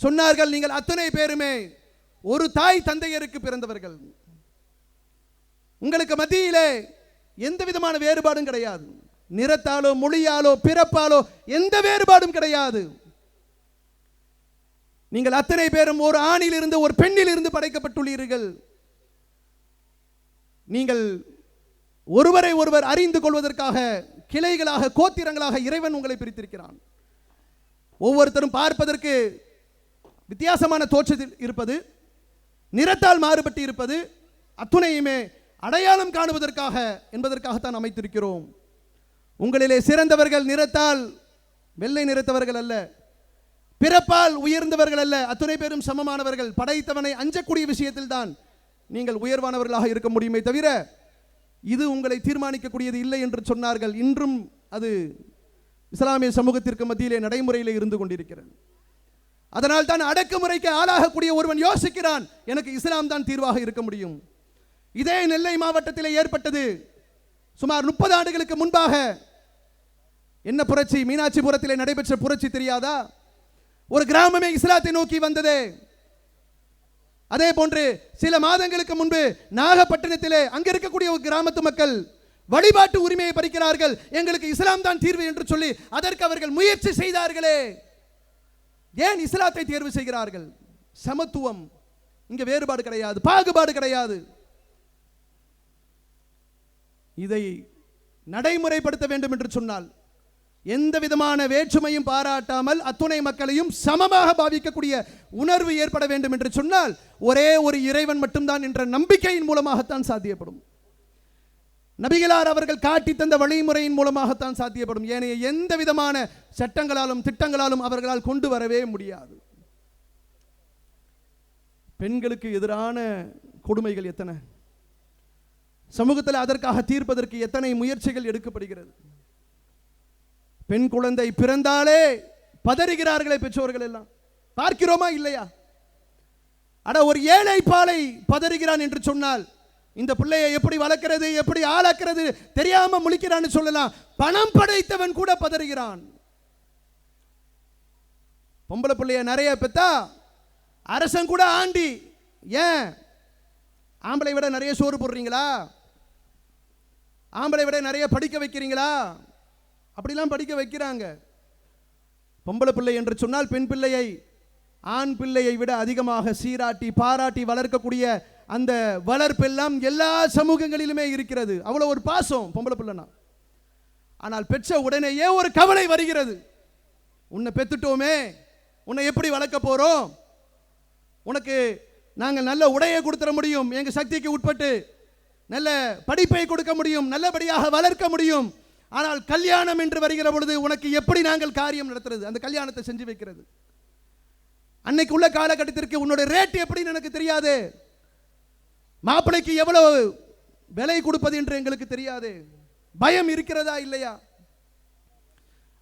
சொன்னார்கள், நீங்கள் அத்தனை பேருமே ஒரு தாய் தந்தையருக்கு பிறந்தவர்கள், உங்களுக்கு மத்தியிலே எந்த விதமான வேறுபாடும் கிடையாது. நிறத்தாலோ மொழியாலோ பிறப்பாலோ எந்த வேறுபாடும் கிடையாது. நீங்கள் அத்தனை பேரும் ஒரு ஆணில் இருந்து ஒரு பெண்ணில் இருந்து படைக்கப்பட்டுள்ளீர்கள். நீங்கள் ஒருவரை ஒருவர் அறிந்து கொள்வதற்காக கிளைகளாக, கோத்திரங்களாக இறைவன் உங்களை பிரித்திருக்கிறான். ஒவ்வொருத்தரும் பார்ப்பதற்கு வித்தியாசமான தோற்றத்தில் இருப்பது, நிறத்தால் மாறுபட்டு இருப்பது, அத்துணையுமே அடையாளம் காணுவதற்காக என்பதற்காகத்தான் அமைத்திருக்கிறோம். உங்களிலே சிறந்தவர்கள் நிறத்தால் வெள்ளை நிறத்தவர்கள் அல்ல, பிறப்பால் உயர்ந்தவர்கள் அல்ல, அத்துணை பேரும் சமமானவர்கள். படைத்தவனை அஞ்சக்கூடிய விஷயத்தில் தான் நீங்கள் உயர்வானவர்களாக இருக்க முடியுமே தவிர இது உங்களை தீர்மானிக்கக்கூடியது இல்லை என்று சொன்னார்கள். இன்றும் அது இஸ்லாமிய சமூகத்திற்கு மத்தியிலே நடைமுறையில் இருந்து கொண்டிருக்கிறது. அதனால் தான் அடக்குமுறைக்கு ஆளாகக்கூடிய ஒருவன் யோசிக்கிறான், எனக்கு இஸ்லாம் தான் தீர்வாக இருக்க முடியும். இதே நெல்லை மாவட்டத்தில் ஏற்பட்டது. சுமார் 30 ஆண்டுகளுக்கு முன்பாக என்ன புரட்சி? மீனாட்சிபுரத்திலே நடைபெற்ற புரட்சி தெரியாதா? ஒரு கிராமமே இஸ்லாத்தை நோக்கி வந்தது. அதே போன்று சில மாதங்களுக்கு முன்பு நாகப்பட்டினத்திலே அங்க இருக்கக்கூடிய ஒரு கிராமத்து மக்கள் வழிபாட்டு உரிமையை பறிக்கிறார்கள். எங்களுக்கு இஸ்லாம் தான் தீர்வு என்று சொல்லி அதற்கு அவர்கள் முயற்சி செய்தார்களே. ஏன் இஸ்லாத்தை தேர்வு செய்கிறார்கள்? சமத்துவம், இங்க வேறுபாடு கிடையாது, பாகுபாடு கிடையாது. இதை நடைமுறைப்படுத்த வேண்டும் என்று சொன்னால் எந்த விதமான வேற்றுமையும் பாராட்டாமல் அத்துணை மக்களையும் சமமாக பாவிக்கக்கூடிய உணர்வு ஏற்பட வேண்டும் என்று சொன்னால் ஒரே ஒரு இறைவன் மட்டும்தான் என்ற நம்பிக்கையின் மூலமாகத்தான் சாத்தியப்படும். நபிகளார் அவர்கள் காட்டி தந்த வழிமுறையின் மூலமாகத்தான் சாத்தியப்படும். ஏனைய எந்த விதமான சட்டங்களாலும் திட்டங்களாலும் அவர்களால் கொண்டு வரவே முடியாது. பெண்களுக்கு எதிரான கொடுமைகள் எத்தனை, சமூகத்தில் அதற்காக தீர்ப்பதற்கு எத்தனை முயற்சிகள் எடுக்கப்படுகிறது. பெண் குழந்தை பிறந்தாலே பதறுகிறார்களே பெற்றோர்கள் எல்லாம், பார்க்கிறோமா இல்லையா? அட ஒரு ஏழை பாலை பதறுகிறான் என்று சொன்னால் இந்த பிள்ளையை எப்படி வளர்க்கிறது, எப்படி ஆளாக்குறது தெரியாம முழிக்கிறான்னு சொல்லலாம். பணம் படைத்தவன் கூட பதறுகிறான். பொம்பளை பிள்ளைய நிறைய பெத்தா அரசன் கூட ஆண்டி. ஏன்? ஆம்பளை விட நிறைய சோறு போடுறீங்களா? ஆம்பளை விட நிறைய படிக்க வைக்கிறீங்களா? அப்படிலாம் படிக்க வைக்கிறாங்க. பொம்பளை பிள்ளை என்று சொன்னால் பெண் பிள்ளையை ஆண் பிள்ளையை விட அதிகமாக சீராட்டி பாராட்டி வளர்க்கக்கூடிய அந்த வளர்ப்பெல்லாம் எல்லா சமூகங்களிலுமே இருக்கிறது. அவ்வளோ ஒரு பாசம் பொம்பளை பிள்ளைனா. ஆனால் பெற்ற உடனேயே ஒரு கவலை வருகிறது. உன்னை பெத்துட்டோமே, உன்னை எப்படி வளர்க்க போறோம்? உனக்கு நாங்கள் நல்ல உடையை கொடுத்துட முடியும், எங்கள் சக்திக்கு உட்பட்டு நல்ல படிப்பை கொடுக்க முடியும், நல்லபடியாக வளர்க்க முடியும். ஆனால் கல்யாணம் என்று வருகிற பொழுது உனக்கு எப்படி நாங்கள் காரியம் நடத்துறது, அந்த கல்யாணத்தை செஞ்சு வைக்கிறது? அன்னைக்கு உள்ள காலகட்டத்திற்கு உன்னோட ரேட் எப்படின்னு எனக்கு தெரியாது. மாப்பிளைக்கு எவ்வளவு விலை கொடுப்பது என்று எங்களுக்கு தெரியாது. பயம் இருக்கிறதா இல்லையா?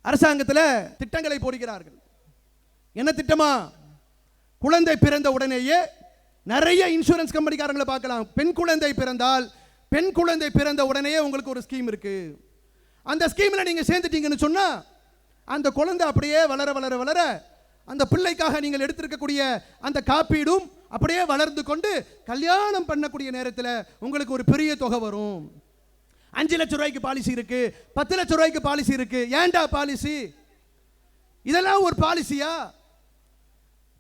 அரசாங்கத்தில் திட்டங்களை போடுகிறார்கள். என்ன திட்டமா? குழந்தை பிறந்த உடனேயே நிறைய இன்சூரன்ஸ் கம்பெனிக்காரங்களை பார்க்கலாம். பெண் குழந்தை பிறந்தால் பெண் குழந்தை பிறந்த உடனேயே உங்களுக்கு ஒரு ஸ்கீம் இருக்கு. அந்த ஸ்கீமில் நீங்கள் சேர்ந்துட்டீங்கன்னு சொன்னா அந்த குழந்தை அப்படியே வளர வளர வளர அந்த பிள்ளைக்காக நீங்கள் எடுத்திருக்கக்கூடிய அந்த காப்பீடும் அப்படியே வளர்ந்து கொண்டு கல்யாணம் பண்ணக்கூடிய நேரத்தில் உங்களுக்கு ஒரு பெரிய தொகை வரும். 5 லட்சம் ரூபாய்க்கு பாலிசி இருக்கு, 10 லட்சம் ரூபாய்க்கு பாலிசி இருக்கு. ஏண்டா பாலிசி? இதெல்லாம் ஒரு பாலிசியா?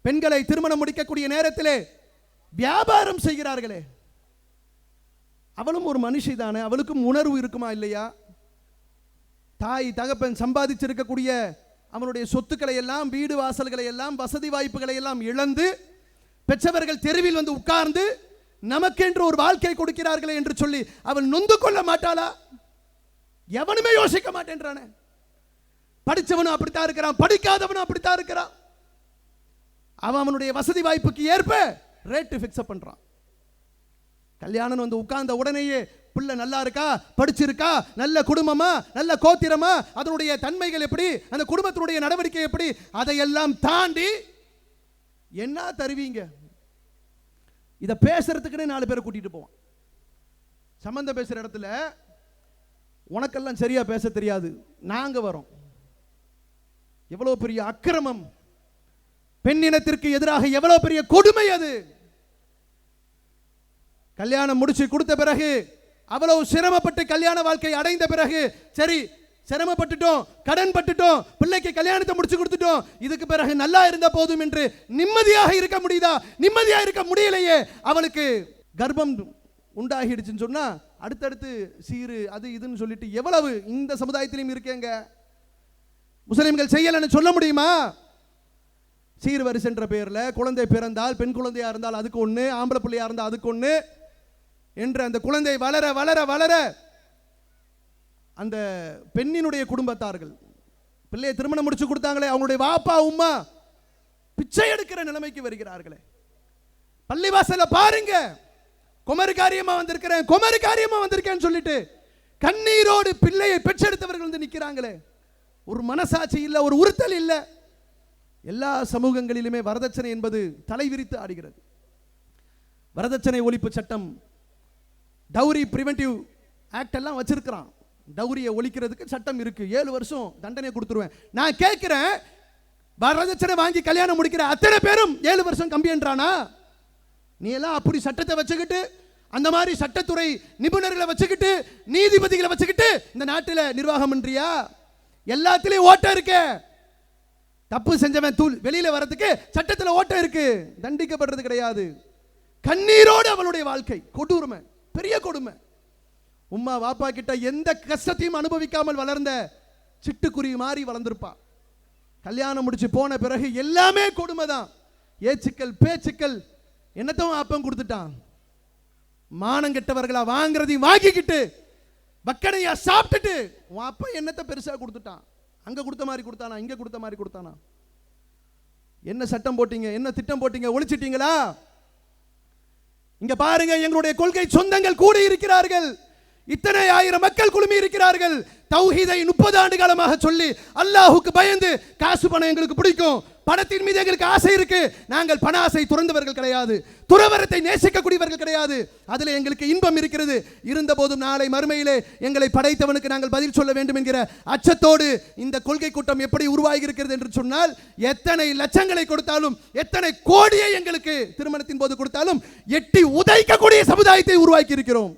பெண்களை திருமணம் முடிக்கக்கூடிய நேரத்தில் வியாபாரம் செய்கிறார்களே, அவளும் ஒரு மனுஷி தானே, அவளுக்கும் உணர்வு இருக்குமா இல்லையா? தாய் தகப்பன் சம்பாதிச்சிருக்கக்கூடிய அவனுடைய சொத்துக்களை எல்லாம், வீடு வாசல்களை எல்லாம், வசதி வாய்ப்புகளை எல்லாம் இழந்து பெற்றவர்கள் தெருவில் வந்து உட்கார்ந்து நமக்கென்று ஒரு வாழ்க்கை கொடுக்கிறார்களே என்று சொல்லி அவள் நொந்து கொள்ள மாட்டாளா? எவனுமே யோசிக்க மாட்டேன்றானே. படித்தவனும் அப்படித்தான் இருக்கிறான், படிக்காதவனும் அப்படித்தான் இருக்கிறான். அவன் அவனுடைய வசதி வாய்ப்புக்கு ஏற்ப ரேட்டு ஃபிக்ஸ் பண்றான். கல்யாணம் வந்து உட்கார்ந்த உடனேயே பிள்ளை நல்லா இருக்கா, படிச்சிருக்கா, நல்ல குடும்பமா, நல்ல கோத்திரமா, அதனுடைய தன்மைகள் எப்படி, அந்த குடும்பத்தினுடைய நடவடிக்கை எப்படி, அதையெல்லாம் தாண்டி என்ன தருவீங்க? இதை பேசுறதுக்குன்னு 4 பேரை கூட்டிட்டு போவான். சம்பந்தம் பேசுற இடத்துல உனக்கெல்லாம் சரியா பேச தெரியாது, நாங்க வரோம். எவ்வளவு பெரிய அக்கிரமம், பெண் இனத்திற்கு எதிராக எவ்வளவு பெரிய கொடுமை அது. கல்யாணம் முடிச்சு கொடுத்த பிறகு அவ்வளவு சிரமப்பட்டு கல்யாண வாழ்க்கை அடைந்த பிறகு சரி சிரமப்பட்டுட்டோம், கடன் பட்டுட்டோம், பிள்ளைக்கு கல்யாணத்தை முடிச்சு கொடுத்துட்டோம், இதுக்கு பிறகு நல்லா இருந்த போதும் என்று நிம்மதியாக இருக்க முடியுதா? நிம்மதியாக இருக்க முடியலையே. அவளுக்கு கர்ப்பம் உண்டாகிடுச்சுன்னு சொன்னா அடுத்தடுத்து சீரு அது இதுன்னு சொல்லிட்டு எவ்வளவு இந்த சமுதாயத்திலும் இருக்கேங்க. முஸ்லிம்கள் செய்யலன்னு சொல்ல முடியுமா? சீர் வரிசைன்ற பேர்ல குழந்தை பிறந்தால், பெண் குழந்தையா இருந்தால் அதுக்கு ஒண்ணு, ஆம்பளை பிள்ளையா இருந்தால் அதுக்கு ஒண்ணு என்று அந்த குழந்தை வளர வளர வளர அந்த பெண்ணினுடைய குடும்பத்தார்கள் பிள்ளையை திருமணம் முடிச்சு கொடுத்தாங்களே, அவங்களுடைய வாப்பா உம்மா பிச்சை எடுக்கிற நிலைமைக்கு வருகிறார்களே. பள்ளிவாசல பாருங்க, குமரி காரியமா வந்திருக்கிறேன், குமரி காரியமா வந்திருக்கேன்னு சொல்லிட்டு கண்ணீரோடு பிள்ளையை பெற்றெடுத்தவர்கள் வந்து நிற்கிறாங்களே. ஒரு மனசாட்சி இல்ல, ஒரு உறுத்தல் இல்ல. எல்லா சமூகங்களிலுமே வரதட்சணை என்பது தலைவிரித்து ஆடுகிறது. வரதட்சணை ஒழிப்பு சட்டம், டவுரி பிரிவென்டிவ் ஆக்ட் எல்லாம் வச்சிருக்கிறான். டௌரியை ஒழிக்கிறதுக்கு சட்டம் இருக்கு. 7 வருஷம் தண்டனை கொடுத்துருவேன். நான் கேட்கிறேன், வரதட்சணை வாங்கி கல்யாணம் முடிக்கிற அத்தனை பேரும் 7 வருஷம் கம்பி என்றானா? நீ எல்லாம் அப்படி சட்டத்தை வச்சுக்கிட்டு, அந்த மாதிரி சட்டத்துறை நிபுணர்களை வச்சுக்கிட்டு, நீதிபதிகளை வச்சுக்கிட்டு இந்த நாட்டில் நிர்வாகம் பண்றியா? எல்லாத்திலையும் ஓட்டம் இருக்கு. தப்பு செஞ்சவன் வெளியில வரதுக்கு சட்டத்தில் ஓட்டம் இருக்கு. தண்டிக்கப்படுறது கிடையாது. கண்ணீரோடு அவளுடைய வாழ்க்கை கொடுமை, பெரிய கொடுமை. உம்மா வாப்பா கிட்ட எந்த கஷ்டத்தையும் அனுபவிக்காமல் வளர்ந்த சிட்டுக்குருவி மாதிரி வளர்ந்திருப்பா. கல்யாணம் முடிச்சு போன பிறகு எல்லாமே கொடுமை தான். ஏச்சுக்கள் பேச்சுக்கள். என்னத்தவன் அப்பம் கொடுத்துட்டான். மானம் கெட்டவர்களா வாங்குறதையும் வாங்கிக்கிட்டு பக்கடையா சாப்பிட்டுட்டு உன் அப்பா என்னத்தை பெருசா கொடுத்துட்டான். அங்க கொடுத்த மாதிரி கொடுத்தானா, இங்க கொடுத்த மாதிரி கொடுத்தானா? என்ன சட்டம் போட்டீங்க, என்ன திட்டம் போட்டீங்க, ஒழிச்சிட்டீங்களா? இங்க பாருங்க, எங்களுடைய கொள்கை சொந்தங்கள் கூடி இருக்கிறார்கள். இத்தனை ஆயிரம் மக்கள் குழுமி இருக்கிறார்கள். தௌஹீதை 30 ஆண்டு காலமாக சொல்லி அல்லாஹ்வுக்கு பயந்து காசு பணம் எங்களுக்கு பிடிக்கும், பணத்தின் மீது எங்களுக்கு ஆசை இருக்கு. நாங்கள் பண ஆசை துறந்தவர்கள் கிடையாது, துறவரத்தை நேசிக்கக்கூடியவர்கள் கிடையாது. அதில் எங்களுக்கு இன்பம் இருக்கிறது. இருந்த போதும் நாளை மறுமையிலே எங்களை படைத்தவனுக்கு நாங்கள் பதில் சொல்ல வேண்டும் என்கிற அச்சத்தோடு இந்த கொள்கை கூட்டம் எப்படி உருவாகி இருக்கிறது என்று சொன்னால், எத்தனை லட்சங்களை கொடுத்தாலும், எத்தனை கோடியை எங்களுக்கு திருமணத்தின் போது கொடுத்தாலும் எட்டி உதைக்கக்கூடிய சமுதாயத்தை உருவாக்கி இருக்கிறோம்.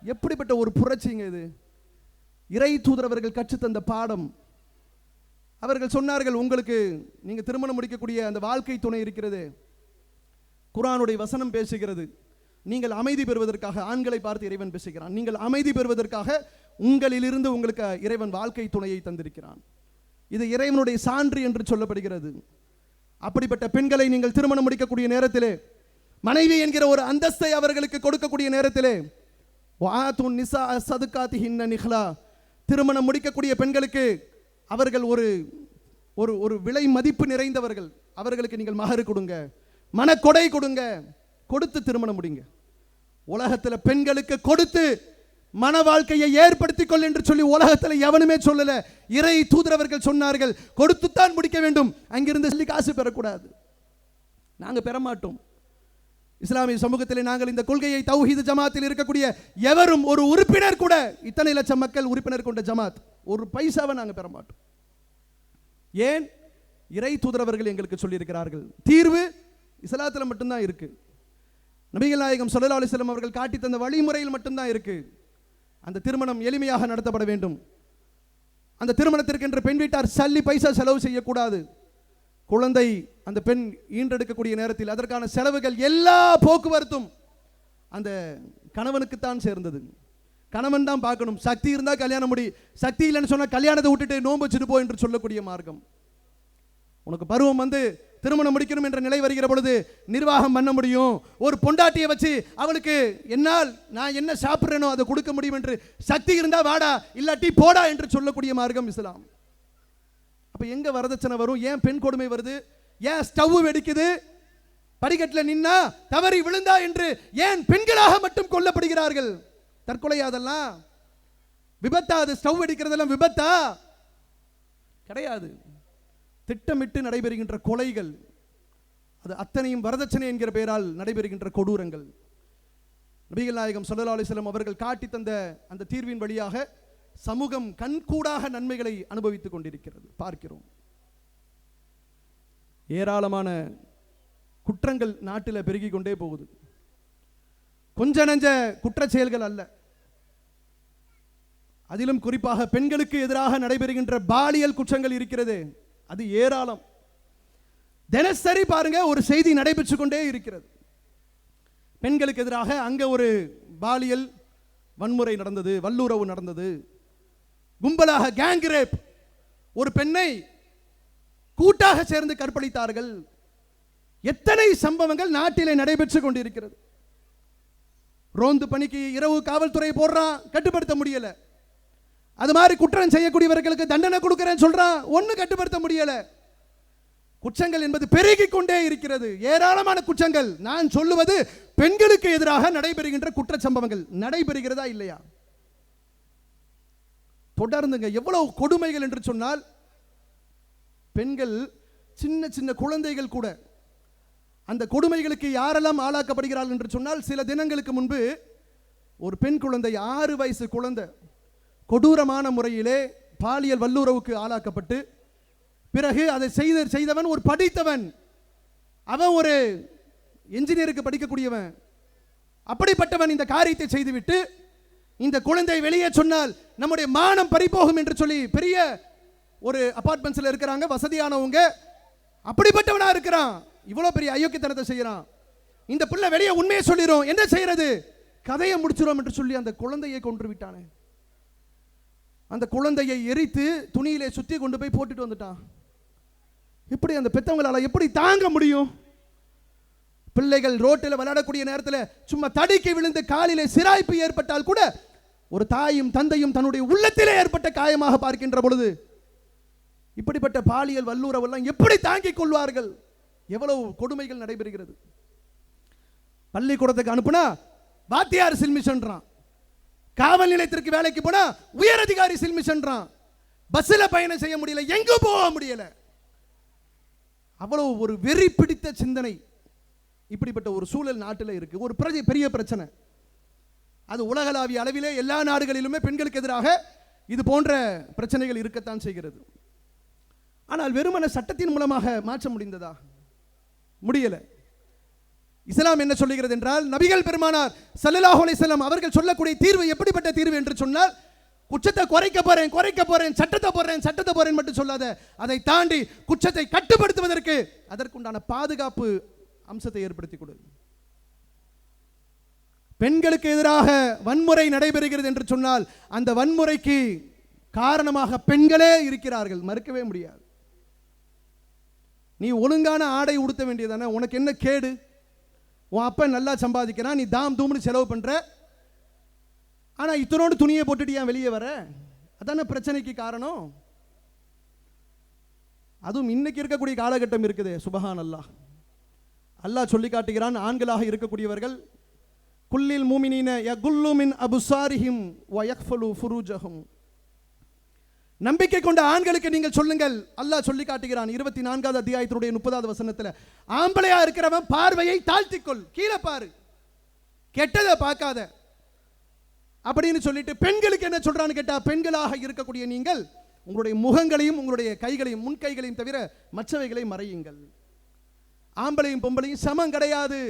எப்படிப்பட்ட ஒரு புரட்சிங்க இது! இறை தூதரவர்கள் கற்றுத்தந்த பாடம். அவர்கள் சொன்னார்கள், உங்களுக்கு நீங்க திருமணம் முடிக்கக்கூடிய அந்த வாழ்க்கை துணை இருக்கிறது, குர்ஆனுடைய வசனம் பேசுகிறது. நீங்கள் அமைதி பெறுவதற்காக, ஆண்களை பார்த்து இறைவன் பேசுகிறான், நீங்கள் அமைதி பெறுவதற்காக உங்களிலிருந்து உங்களுக்கு இறைவன் வாழ்க்கை துணையை தந்திருக்கிறான். இது இறைவனுடைய சான்று என்று சொல்லப்படுகிறது. அப்படிப்பட்ட பெண்களை நீங்கள் திருமணம் முடிக்கக்கூடிய நேரத்திலே, மனைவி என்கிற ஒரு அந்தஸ்தை அவர்களுக்கு கொடுக்கக்கூடிய நேரத்திலே, திருமணம் முடிக்கக்கூடிய பெண்களுக்கு அவர்கள் ஒரு ஒரு விலை மதிப்பு நிறைந்தவர்கள். அவர்களுக்கு நீங்கள் மகரு கொடுங்க, மனக்கொடை கொடுங்க, கொடுத்து திருமணம் முடிங்க. உலகத்தில் பெண்களுக்கு கொடுத்து மன வாழ்க்கையை ஏற்படுத்திக் கொள் என்று சொல்லி உலகத்தில் எவனுமே சொல்லல. இறை தூதரவர்கள் சொன்னார்கள், கொடுத்துத்தான் முடிக்க வேண்டும். அங்கிருந்து சொல்லி காசு பெறக்கூடாது. நாங்க பெற மாட்டோம். இஸ்லாமிய சமூகத்தில் நாங்கள் இந்த கொள்கையை, தௌஹீத் ஜமாத்தில் இருக்கக்கூடிய எவரும், ஒரு உறுப்பினர் கூட, இத்தனை லட்சம் மக்கள் உறுப்பினர் கொண்ட ஜமாத், ஒரு பைசாவை நாங்கள் பெற மாட்டோம். ஏன்? இறை தூதரவர்கள் எங்களுக்கு சொல்லி இருக்கிறார்கள். தீர்வு இஸ்லாத்தில் மட்டும்தான் இருக்கு. நபிகள் நாயகம் ஸல்லல்லாஹு அலைஹி வஸல்லம் அவர்கள் காட்டி தந்த வழிமுறையில் மட்டும்தான் இருக்கு. அந்த திருமணம் எளிமையாக நடத்தப்பட வேண்டும். அந்த திருமணத்திற்கு என்று பெண் வீட்டார் சல்லி பைசா செலவு செய்யக்கூடாது. குழந்தை அந்த பெண் ஈன்றெடுக்கக்கூடிய நேரத்தில் அதற்கான செலவுகள், எல்லா போக்குவரத்தும் அந்த கணவனுக்குத்தான் சேர்ந்தது. கணவன் தான் பார்க்கணும். சக்தி இருந்தால் கல்யாணம் முடி, சக்தி இல்லைன்னு சொன்னால் கல்யாணத்தை விட்டுட்டு நோன்பு வச்சுட்டு போ என்று சொல்லக்கூடிய மார்க்கம். உனக்கு பருவம் வந்து திருமணம் முடிக்கணும் என்ற நிலை வருகிற பொழுது நிர்வாகம் பண்ண முடியும். ஒரு பொண்டாட்டியை வச்சு அவளுக்கு என்னால் நான் என்ன சாப்பிட்றேனோ அதை கொடுக்க முடியும் என்று சக்தி இருந்தா வாடா, இல்லாட்டி போடா என்று சொல்லக்கூடிய மார்க்கம் இஸ்லாம். அப்ப எங்க வரதட்சணை வரும்? ஏன் பெண் கொடுமை வருது? ஏன் ஸ்டவ் வெடிக்குது? படிக்கட்டில் நின்னா தவறி விழுந்தா என்று ஏன் பெண்களாக மட்டும் கொல்லப்படுகிறார்கள்? தற்கொலை அதெல்லாம் விபத்தா? அது ஸ்டவ் வெடிக்கிறதெல்லாம் விபத்தா? கிடையாது. திட்டமிட்டு நடைபெறுகின்ற கொலைகள், அது அத்தனையும் வரதட்சணை என்கிற பெயரால் நடைபெறுகின்ற கொடூரங்கள். நபிகள் நாயகம் ஸல்லல்லாஹு அலைஹி வஸல்லம் அவர்கள் காட்டி தந்த அந்த தீர்வின் வழியாக சமூகம் கண்கூடாக நன்மைகளை அனுபவித்துக் கொண்டிருக்கிறது, பார்க்கிறோம். ஏராளமான குற்றங்கள் நாட்டில் பெருகிக் கொண்டே போகுது. கொஞ்ச நெஞ்ச குற்ற செயல்கள் அல்ல. அதிலும் குறிப்பாக பெண்களுக்கு எதிராக நடைபெறுகின்ற பாலியல் குற்றங்கள் இருக்கிறது, அது ஏராளம். தினசரி பாருங்க, ஒரு செய்தி நடைபெற்றுக் கொண்டே இருக்கிறது. பெண்களுக்கு எதிராக அங்க ஒரு பாலியல் வன்முறை நடந்தது, வல்லுறவு நடந்தது, கும்பலாக கேங் ரேப், ஒரு பெண்ணை கூட்டாக சேர்ந்து கற்பழித்தார்கள். எத்தனை சம்பவங்கள் நாட்டிலே நடைபெற்றுக் கொண்டிருக்கிறது. ரோந்து பணிக்கு இரவு காவல்துறை போடுறான், கட்டுப்படுத்த முடியல. அது மாதிரி குற்றம் செய்யக்கூடியவர்களுக்கு தண்டனை கொடுக்கிறேன்னு சொல்றான், ஒண்ணு கட்டுப்படுத்த முடியல. குற்றங்கள் என்பது பெருகிக் கொண்டே இருக்கிறது, ஏராளமான குற்றங்கள். நான் சொல்லுவது பெண்களுக்கு எதிராக நடைபெறுகின்ற குற்ற சம்பவங்கள் நடைபெறுகிறதா இல்லையா? தொடர்ந்துங்க. எவ்வளவு கொடுமைகள் என்று சொன்னால், பெண்கள், சின்ன சின்ன குழந்தைகள் கூட அந்த கொடுமைகளுக்கு யாரெல்லாம் ஆளாக்கப்படுகிறார்கள் என்று சொன்னால், சில தினங்களுக்கு முன்பு ஒரு பெண் குழந்தை 6 வயசு குழந்தை கொடூரமான முறையிலே பாலியல் வல்லுறவுக்கு ஆளாக்கப்பட்டு பிறகு அதை செய்தவன் ஒரு படித்தவன், அவன் ஒரு என்ஜினியருக்கு படிக்கக்கூடியவன். அப்படிப்பட்டவன் இந்த காரியத்தை செய்துவிட்டு இந்த குழந்தை வெளியே சொன்னால் நம்முடைய மானம் பறிபோகும் என்று சொல்லி பெரிய ஒரு அபார்ட்மெண்ட்ஸ்ல இருக்கிறாங்க வசதியானவங்க, அப்படிப்பட்டவனா இருக்கிறான், இவ்வளவு பெரிய அயோக்கியத்தனத்தை செய்யறான். இந்த பிள்ளை வெளியே உண்மையை சொல்லிரும், என்ன செய்யறது, கதையை முடிச்சிரும் என்று சொல்லி அந்த குழந்தையை கொன்று விட்டானே. அந்த குழந்தையை எரித்து துணியிலே சுற்றி கொண்டு போய் போட்டுட்டு வந்துட்டான். இப்படி அந்த பெத்தவங்களால எப்படி தாங்க முடியும்? பிள்ளைகள் ரோட்டில் விளையாடக்கூடிய நேரத்தில் சும்மா தடிக்கி விழுந்து காலிலே சிராய்ப்பு ஏற்பட்டால் கூட ஒரு தாயும் தந்தையும் தன்னுடைய உள்ளத்திலே ஏற்பட்ட காயமாக பார்க்கின்ற பொழுது இப்படிப்பட்ட பாலியல் வல்லுறவெல்லாம் எப்படி தாங்கிக் கொள்வார்கள்? எவ்வளவு கொடுமைகள் நடைபெறுகிறது. பள்ளிக்கூடத்துக்கு அனுப்புனா வாத்தியார் சில்மிஷன்றான், காவல் நிலையத்திற்கு வேலைக்கு போனா உயர் அதிகாரி சில்மிஷன்றான், பஸ்ல பயணம் செய்ய முடியல, எங்க போக முடியல. அவ்வளவு ஒரு வெறி பிடித்த சிந்தனை. இப்படிப்பட்ட ஒரு சூழல் நாட்டில் இருக்கு. ஒரு பெரிய பிரச்சனை. அது உலகளாவிய அளவிலே எல்லா நாடுகளிலுமே பெண்களுக்கு எதிராக இது போன்ற பிரச்சனைகள் இருக்கத்தான் செய்கிறது. ஆனால் வெறுமன சட்டத்தின் மூலமாக மாற்ற முடிந்ததா? முடியல. இஸ்லாம் என்ன சொல்லுகிறது என்றால், நபிகள் பெருமானார் ஸல்லல்லாஹு அலைஹி வஸல்லம் அவர்கள் சொல்லக்கூடிய தீர்வு எப்படிப்பட்ட தீர்வு என்று சொன்னால், குற்றத்தை குறைக்க போறேன், சட்டத்தை போறேன் மட்டும் சொல்லாத, அதை தாண்டி குற்றத்தை கட்டுப்படுத்துவதற்கு அதற்குண்டான பாதுகாப்பு அம்சத்தை ஏற்படுத்தி கொடு. பெண்களுக்கு எதிராக வன்முறை நடைபெறுகிறது என்று சொன்னால் அந்த வன்முறைக்கு காரணமாக பெண்களே இருக்கிறார்கள், மறுக்கவே முடியாது. நீ ஒழுங்கான ஆடை உடுத்த வேண்டியதானே, உனக்கு என்ன கேடு? உன் அப்பா நல்லா சம்பாதிக்கிறான், நீ தாம் தூம்னு செலவு பண்ற, ஆனா இத்தனோடு துணியை போட்டுட்டு ஏன் வெளியே வர? அதான பிரச்சனைக்கு காரணம். அதுவும் இன்னைக்கு இருக்கக்கூடிய காலகட்டம் இருக்குது. சுபஹான் அல்லாஹ், அல்லாஹ் சொல்லி காட்டுகிறான், ஆண்களாக இருக்கக்கூடியவர்கள் குல்லில் மூமினீன யகுல்லு மின் அபுசாரிஹிம் வ யக்ஃபலு ஃபுரூஜஹும், நம்பிக்கை கொண்ட ஆண்களுக்கு நீங்கள் சொல்லுங்கள். அல்லாஹ் சொல்லி காட்டுகிறான் 24வது அத்தியாயத்தினுடைய 30வது வசனத்தில், ஆம்பளையா இருக்கிறவன் பார்வையை தாழ்த்திக்கொள், கீழே பாரு, கெட்டதை பார்க்காத அப்படின்னு சொல்லிட்டு பெண்களுக்கு என்ன சொல்றான்னு கேட்டா, பெண்களாக இருக்கக்கூடிய நீங்கள் உங்களுடைய முகங்களையும் உங்களுடைய கைகளையும் முன் கைகளையும் தவிர மற்றவைகளை மறையுங்கள். ஆம்பளையும் பொம்பளையும் சமம் கிடையாது.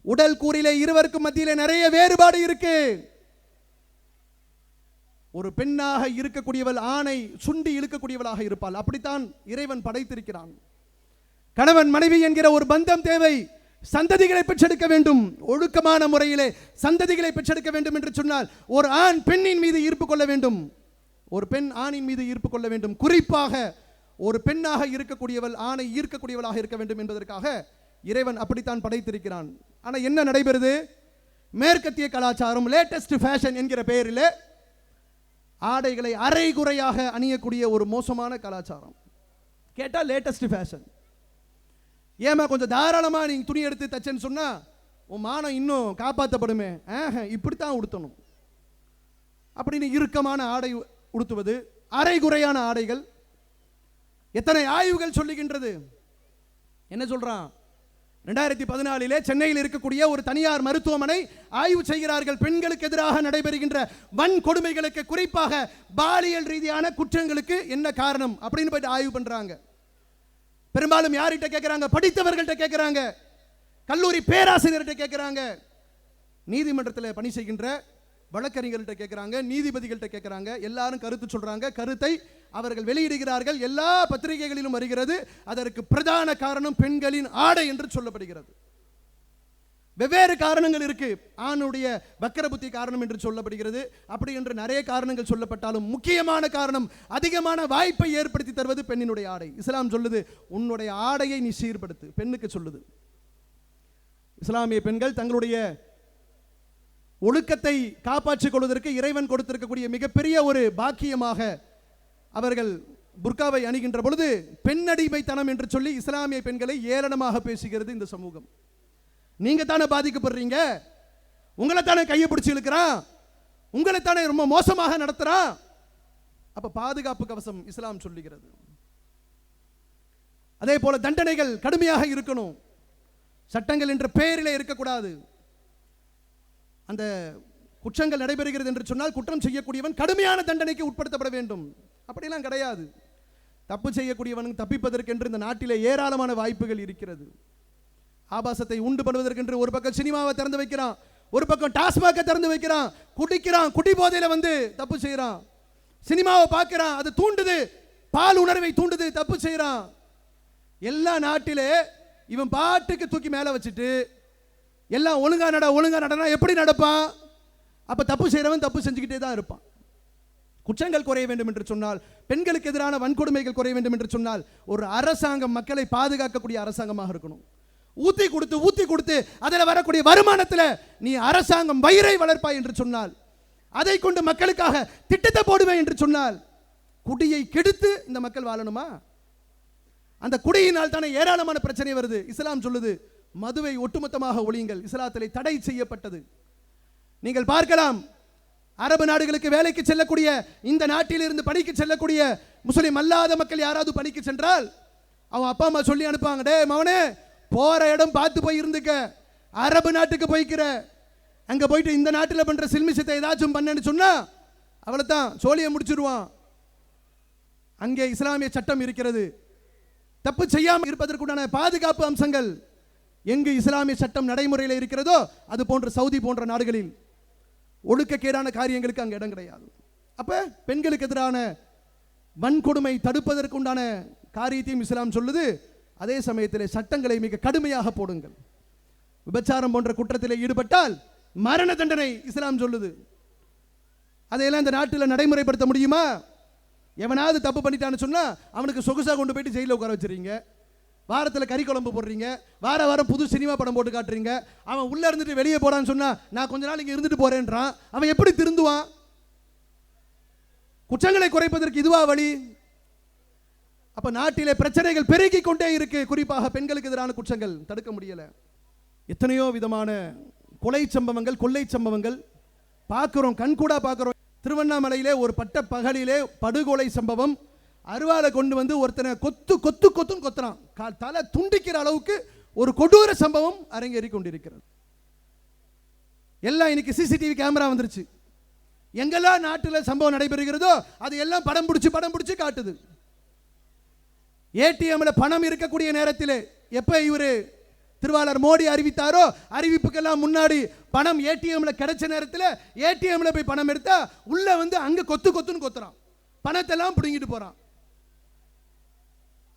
உடல் கூறிலே இருவருக்கும் மத்தியிலே நிறைய வேறுபாடு இருக்கு. ஒரு பெண்ணாக இருக்கக்கூடியவள் ஆணை சுண்டி இழுக்கக்கூடியவளாக இருப்பாள். அப்படித்தான் இறைவன் படைத்திருக்கிறான். கணவன் மனைவி என்கிற ஒரு பந்தம் தேவை. சந்ததிகளை பெற்றெடுக்க வேண்டும், ஒழுக்கமான முறையிலே சந்ததிகளை பெற்றெடுக்க வேண்டும் என்று சொன்னால் ஒரு ஆண் பெண்ணின் மீது ஈர்ப்பு கொள்ள வேண்டும், ஒரு பெண் ஆணின் மீது ஈர்ப்பு கொள்ள வேண்டும். குறிப்பாக ஒரு பெண்ணாக இருக்கக்கூடியவள் ஆணை ஈர்க்கக்கூடியவளாக இருக்க வேண்டும் என்பதற்காக இறைவன் அப்படித்தான் படைத்திருக்கிறான். ஆனால் என்ன நடைபெறுது? மேற்கத்திய கலாச்சாரம், லேட்டஸ்ட் ஃபேஷன் என்கிற பெயரில் ஆடைகளை அரைகுறையாக அணியக்கூடிய ஒரு மோசமான கலாச்சாரம். கேட்டால் லேட்டஸ்ட் ஃபேஷன். ஏமா கொஞ்சம் தாராளமா நீங்க துணி எடுத்து தச்சேன்னு சொன்னா உன் மானம் இன்னும் காப்பாற்றப்படுமே, இப்படித்தான் உடுத்தணும் அப்படின்னு இறுக்கமான ஆடை உடுத்துவது, அரைகுறையான ஆடைகள். எத்தனை ஆய்வுகள் சொல்லுகின்றது. என்ன சொல்றான்? 2014 சென்னையில் இருக்கக்கூடிய ஒரு தனியார் மருத்துவமனை ஆய்வு செய்கிறார்கள். பெண்களுக்கு எதிராக நடைபெறுகின்ற வன்கொடுமைகளுக்கு, குறிப்பாக பாலியல் ரீதியான குற்றங்களுக்கு என்ன காரணம் அப்படின்னு போயிட்டு ஆய்வு பண்றாங்க. பெரும்பாலும் யார்கிட்ட கேட்கிறாங்க? படித்தவர்கள்ட்ட கேட்கிறாங்க, கல்லூரி பேராசிரியர்கிட்ட கேட்கிறாங்க, நீதிமன்றத்தில் பணி செய்கின்ற வழக்கறிஞர்கள்ட்ட கேட்கிறாங்க, நீதிபதிகள்கிட்ட கேட்கிறாங்க. எல்லாரும் கருத்து சொல்றாங்க. கருத்தை அவர்கள் வெளியிடுகிறார்கள். எல்லா பத்திரிகைகளிலும் வருகிறது. அதற்கு பிரதான காரணம் பெண்களின் ஆடை என்று சொல்லப்படுகிறது. வெவ்வேறு காரணங்கள் இருக்கு. ஆணுடைய வக்கர புத்தி காரணம் என்று சொல்லப்படுகிறது. அப்படி என்று நிறைய காரணங்கள் சொல்லப்பட்டாலும் முக்கியமான காரணம், அதிகமான வாய்ப்பை ஏற்படுத்தி தருவது பெண்ணினுடைய ஆடை. இஸ்லாம் சொல்லுது, உன்னுடைய ஆடையை நீ சீர்படுத்து. பெண்ணுக்கு சொல்லுது. இஸ்லாமிய பெண்கள் தங்களுடைய ஒழுக்கத்தை காப்பாற்றிக் கொள்வதற்கு இறைவன் கொடுத்திருக்கக்கூடிய மிகப்பெரிய ஒரு பாக்கியமாக அவர்கள் புர்காவை அணிகின்ற பொழுது பெண்ணடிமைத்தனம் என்று சொல்லி இஸ்லாமிய பெண்களை ஏளனமாக பேசுகிறது இந்த சமூகம். நீங்க தானே பாதிக்கப்படுறீங்க, உங்களை தானே கையை பிடிச்சி இழுக்கிறான், உங்களை தானே ரொம்ப மோசமாக நடத்துறான். அப்ப பாதுகாப்பு கவசம் இஸ்லாம் சொல்லுகிறது. அதே போல தண்டனைகள் கடுமையாக இருக்கணும். சட்டங்கள் என்ற பெயரிலே இருக்கக்கூடாது. அந்த குற்றங்கள் நடைபெறுகிறது என்று சொன்னால் குற்றம் செய்யக்கூடியவன் கடுமையான தண்டனைக்கு உட்படுத்தப்பட வேண்டும். அப்படியெல்லாம் கிடையாது. தப்பு செய்யக்கூடியவனுக்கு தப்பிப்பதற்கென்று இந்த நாட்டிலே ஏராளமான வாய்ப்புகள் இருக்கிறது. ஆபாசத்தை உண்டு பண்ணுவதற்கென்று ஒரு பக்கம் சினிமாவை திறந்து வைக்கிறான், ஒரு பக்கம் டாஸ்மாக திறந்து வைக்கிறான், குடிக்கிறான், குடி போதையில வந்து தப்பு செய்யறான். சினிமாவை பார்க்கிறான், அது தூண்டுது, பால் உணர்வை தூண்டுது, தப்பு செய்யறான். எல்லா நாட்டிலே இவன் பாட்டுக்கு தூக்கி மேல வச்சுட்டு எல்லாம் ஒழுங்கா நடனா எப்படி நடப்பான்? அப்ப தப்பு செய்யறவன் தப்பு செஞ்சுக்கிட்டே தான் இருப்பான். குற்றங்கள் குறைய வேண்டும் என்று சொன்னால், பெண்களுக்கு எதிரான வன்கொடுமைகள் குறைய வேண்டும் என்று சொன்னால், ஒரு அரசாங்கம் மக்களை பாதுகாக்கக்கூடிய அரசாங்கமாக இருக்கணும். ஊத்தி கொடுத்து அதில் வரக்கூடிய வருமானத்தில் நீ அரசாங்கம் வயிறை வளர்ப்பாய் என்று சொன்னால், அதை கொண்டு மக்களுக்காக திட்டத்தை போடுவேன் என்று சொன்னால், குடியை கெடுத்து இந்த மக்கள் வாழணுமா? அந்த குடியினால் தானே ஏராளமான பிரச்சனை வருது. இஸ்லாம் சொல்லுது, மதுவை ஒட்டுமொத்தமாக ஒழியுங்கள். இஸ்லாத்திலே தடை செய்யப்பட்டது. நீங்கள் பார்க்கலாம், அரபு நாடுகளுக்கு வேலைக்கு செல்லக்கூடிய, இந்த நாட்டில் இருந்து பணிக்கு செல்லக்கூடிய முஸ்லிம் அல்லாத மக்கள் யாராவது பணிக்கு சென்றால் அவன் அப்பா அம்மா சொல்லி அனுப்பாங்க, டே மவனே போற இடம் பார்த்து போய் இருந்துக்க, அரபு நாட்டுக்கு போய்க்கிற, அங்க போயிட்டு இந்த நாட்டில் பண்ற சில்மிசத்தை ஏதாச்சும் பண்ணு சொன்னா அவ்வளவுதான், சோழியை முடிச்சிருவான். அங்கே இஸ்லாமிய சட்டம் இருக்கிறது. தப்பு செய்யாமல் இருப்பதற்குண்டான பாதுகாப்பு அம்சங்கள் எங்கு இஸ்லாமிய சட்டம் நடைமுறையில் இருக்கிறதோ அது போன்ற சவுதி போன்ற நாடுகளில் ஒழுக்கக்கேடான காரியங்களுக்கு அங்கே இடம் கிடையாது. அப்ப பெண்களுக்கு எதிரான வன்கொடுமை தடுப்பதற்குண்டான காரியத்தையும் இஸ்லாம் சொல்லுது. அதே சமயத்தில் சட்டங்களை மிக கடுமையாக போடுங்கள். விபச்சாரம் போன்ற குற்றத்தில் ஈடுபட்டால் மரண தண்டனை இஸ்லாம் சொல்லுது. அதையெல்லாம் இந்த நாட்டில் நடைமுறைப்படுத்த முடியுமா? எவனாவது தப்பு பண்ணிட்டான்னு சொன்னா அவனுக்கு சொகுசா கொண்டு போயிட்டு ஜெயிலில் உட்கார வச்சிருக்கீங்க, வாரத்தில் கறி குழம்பு போடுறீங்க, வாரம் புது சினிமா படம் போட்டு காட்டுறீங்க. அவன் உள்ள இருந்துட்டு வெளியே போடான்னு சொன்னா நான் கொஞ்ச நாள் இங்க இருந்துட்டு போறேன்றான். அவன் எப்படி திருந்துவான்? குற்றங்களை குறைப்பதற்கு இதுவா வழி? அப்ப நாட்டிலே பிரச்சனைகள் பெருகி கொண்டே இருக்கு. குறிப்பாக பெண்களுக்கு எதிரான குற்றங்கள் தடுக்க முடியல. எத்தனையோ விதமான கொலை சம்பவங்கள், கொள்ளை சம்பவங்கள் பார்க்கிறோம், கண்கூடா பார்க்கிறோம். திருவண்ணாமலையிலே ஒரு பட்ட பகலிலே படுகொலை சம்பவம். அருவாளை கொண்டு வந்து ஒருத்தனை கொத்துன்னு கொத்துறான். தலை துண்டிக்கிற அளவுக்கு ஒரு கொடூர சம்பவம் அரங்கேறி கொண்டிருக்கிறது. எல்லாம் இன்னைக்கு சிசிடிவி கேமரா வந்துருச்சு. எங்கெல்லாம் நாட்டில் சம்பவம் நடைபெறுகிறதோ அது எல்லாம் படம் பிடிச்சு காட்டுது. ஏடிஎம்ல பணம் இருக்கக்கூடிய நேரத்தில் எப்ப இவரு திருவாளர் மோடி அறிவித்தாரோ, அறிவிப்புக்கெல்லாம் முன்னாடி பணம் ஏடிஎம்ல கிடைச்ச நேரத்தில் ஏடிஎம்ல போய் பணம் எடுத்தா உள்ள வந்து அங்க கொத்துன்னு கொத்துறான், பணத்தை எல்லாம் பிடுங்கிட்டு போறான்.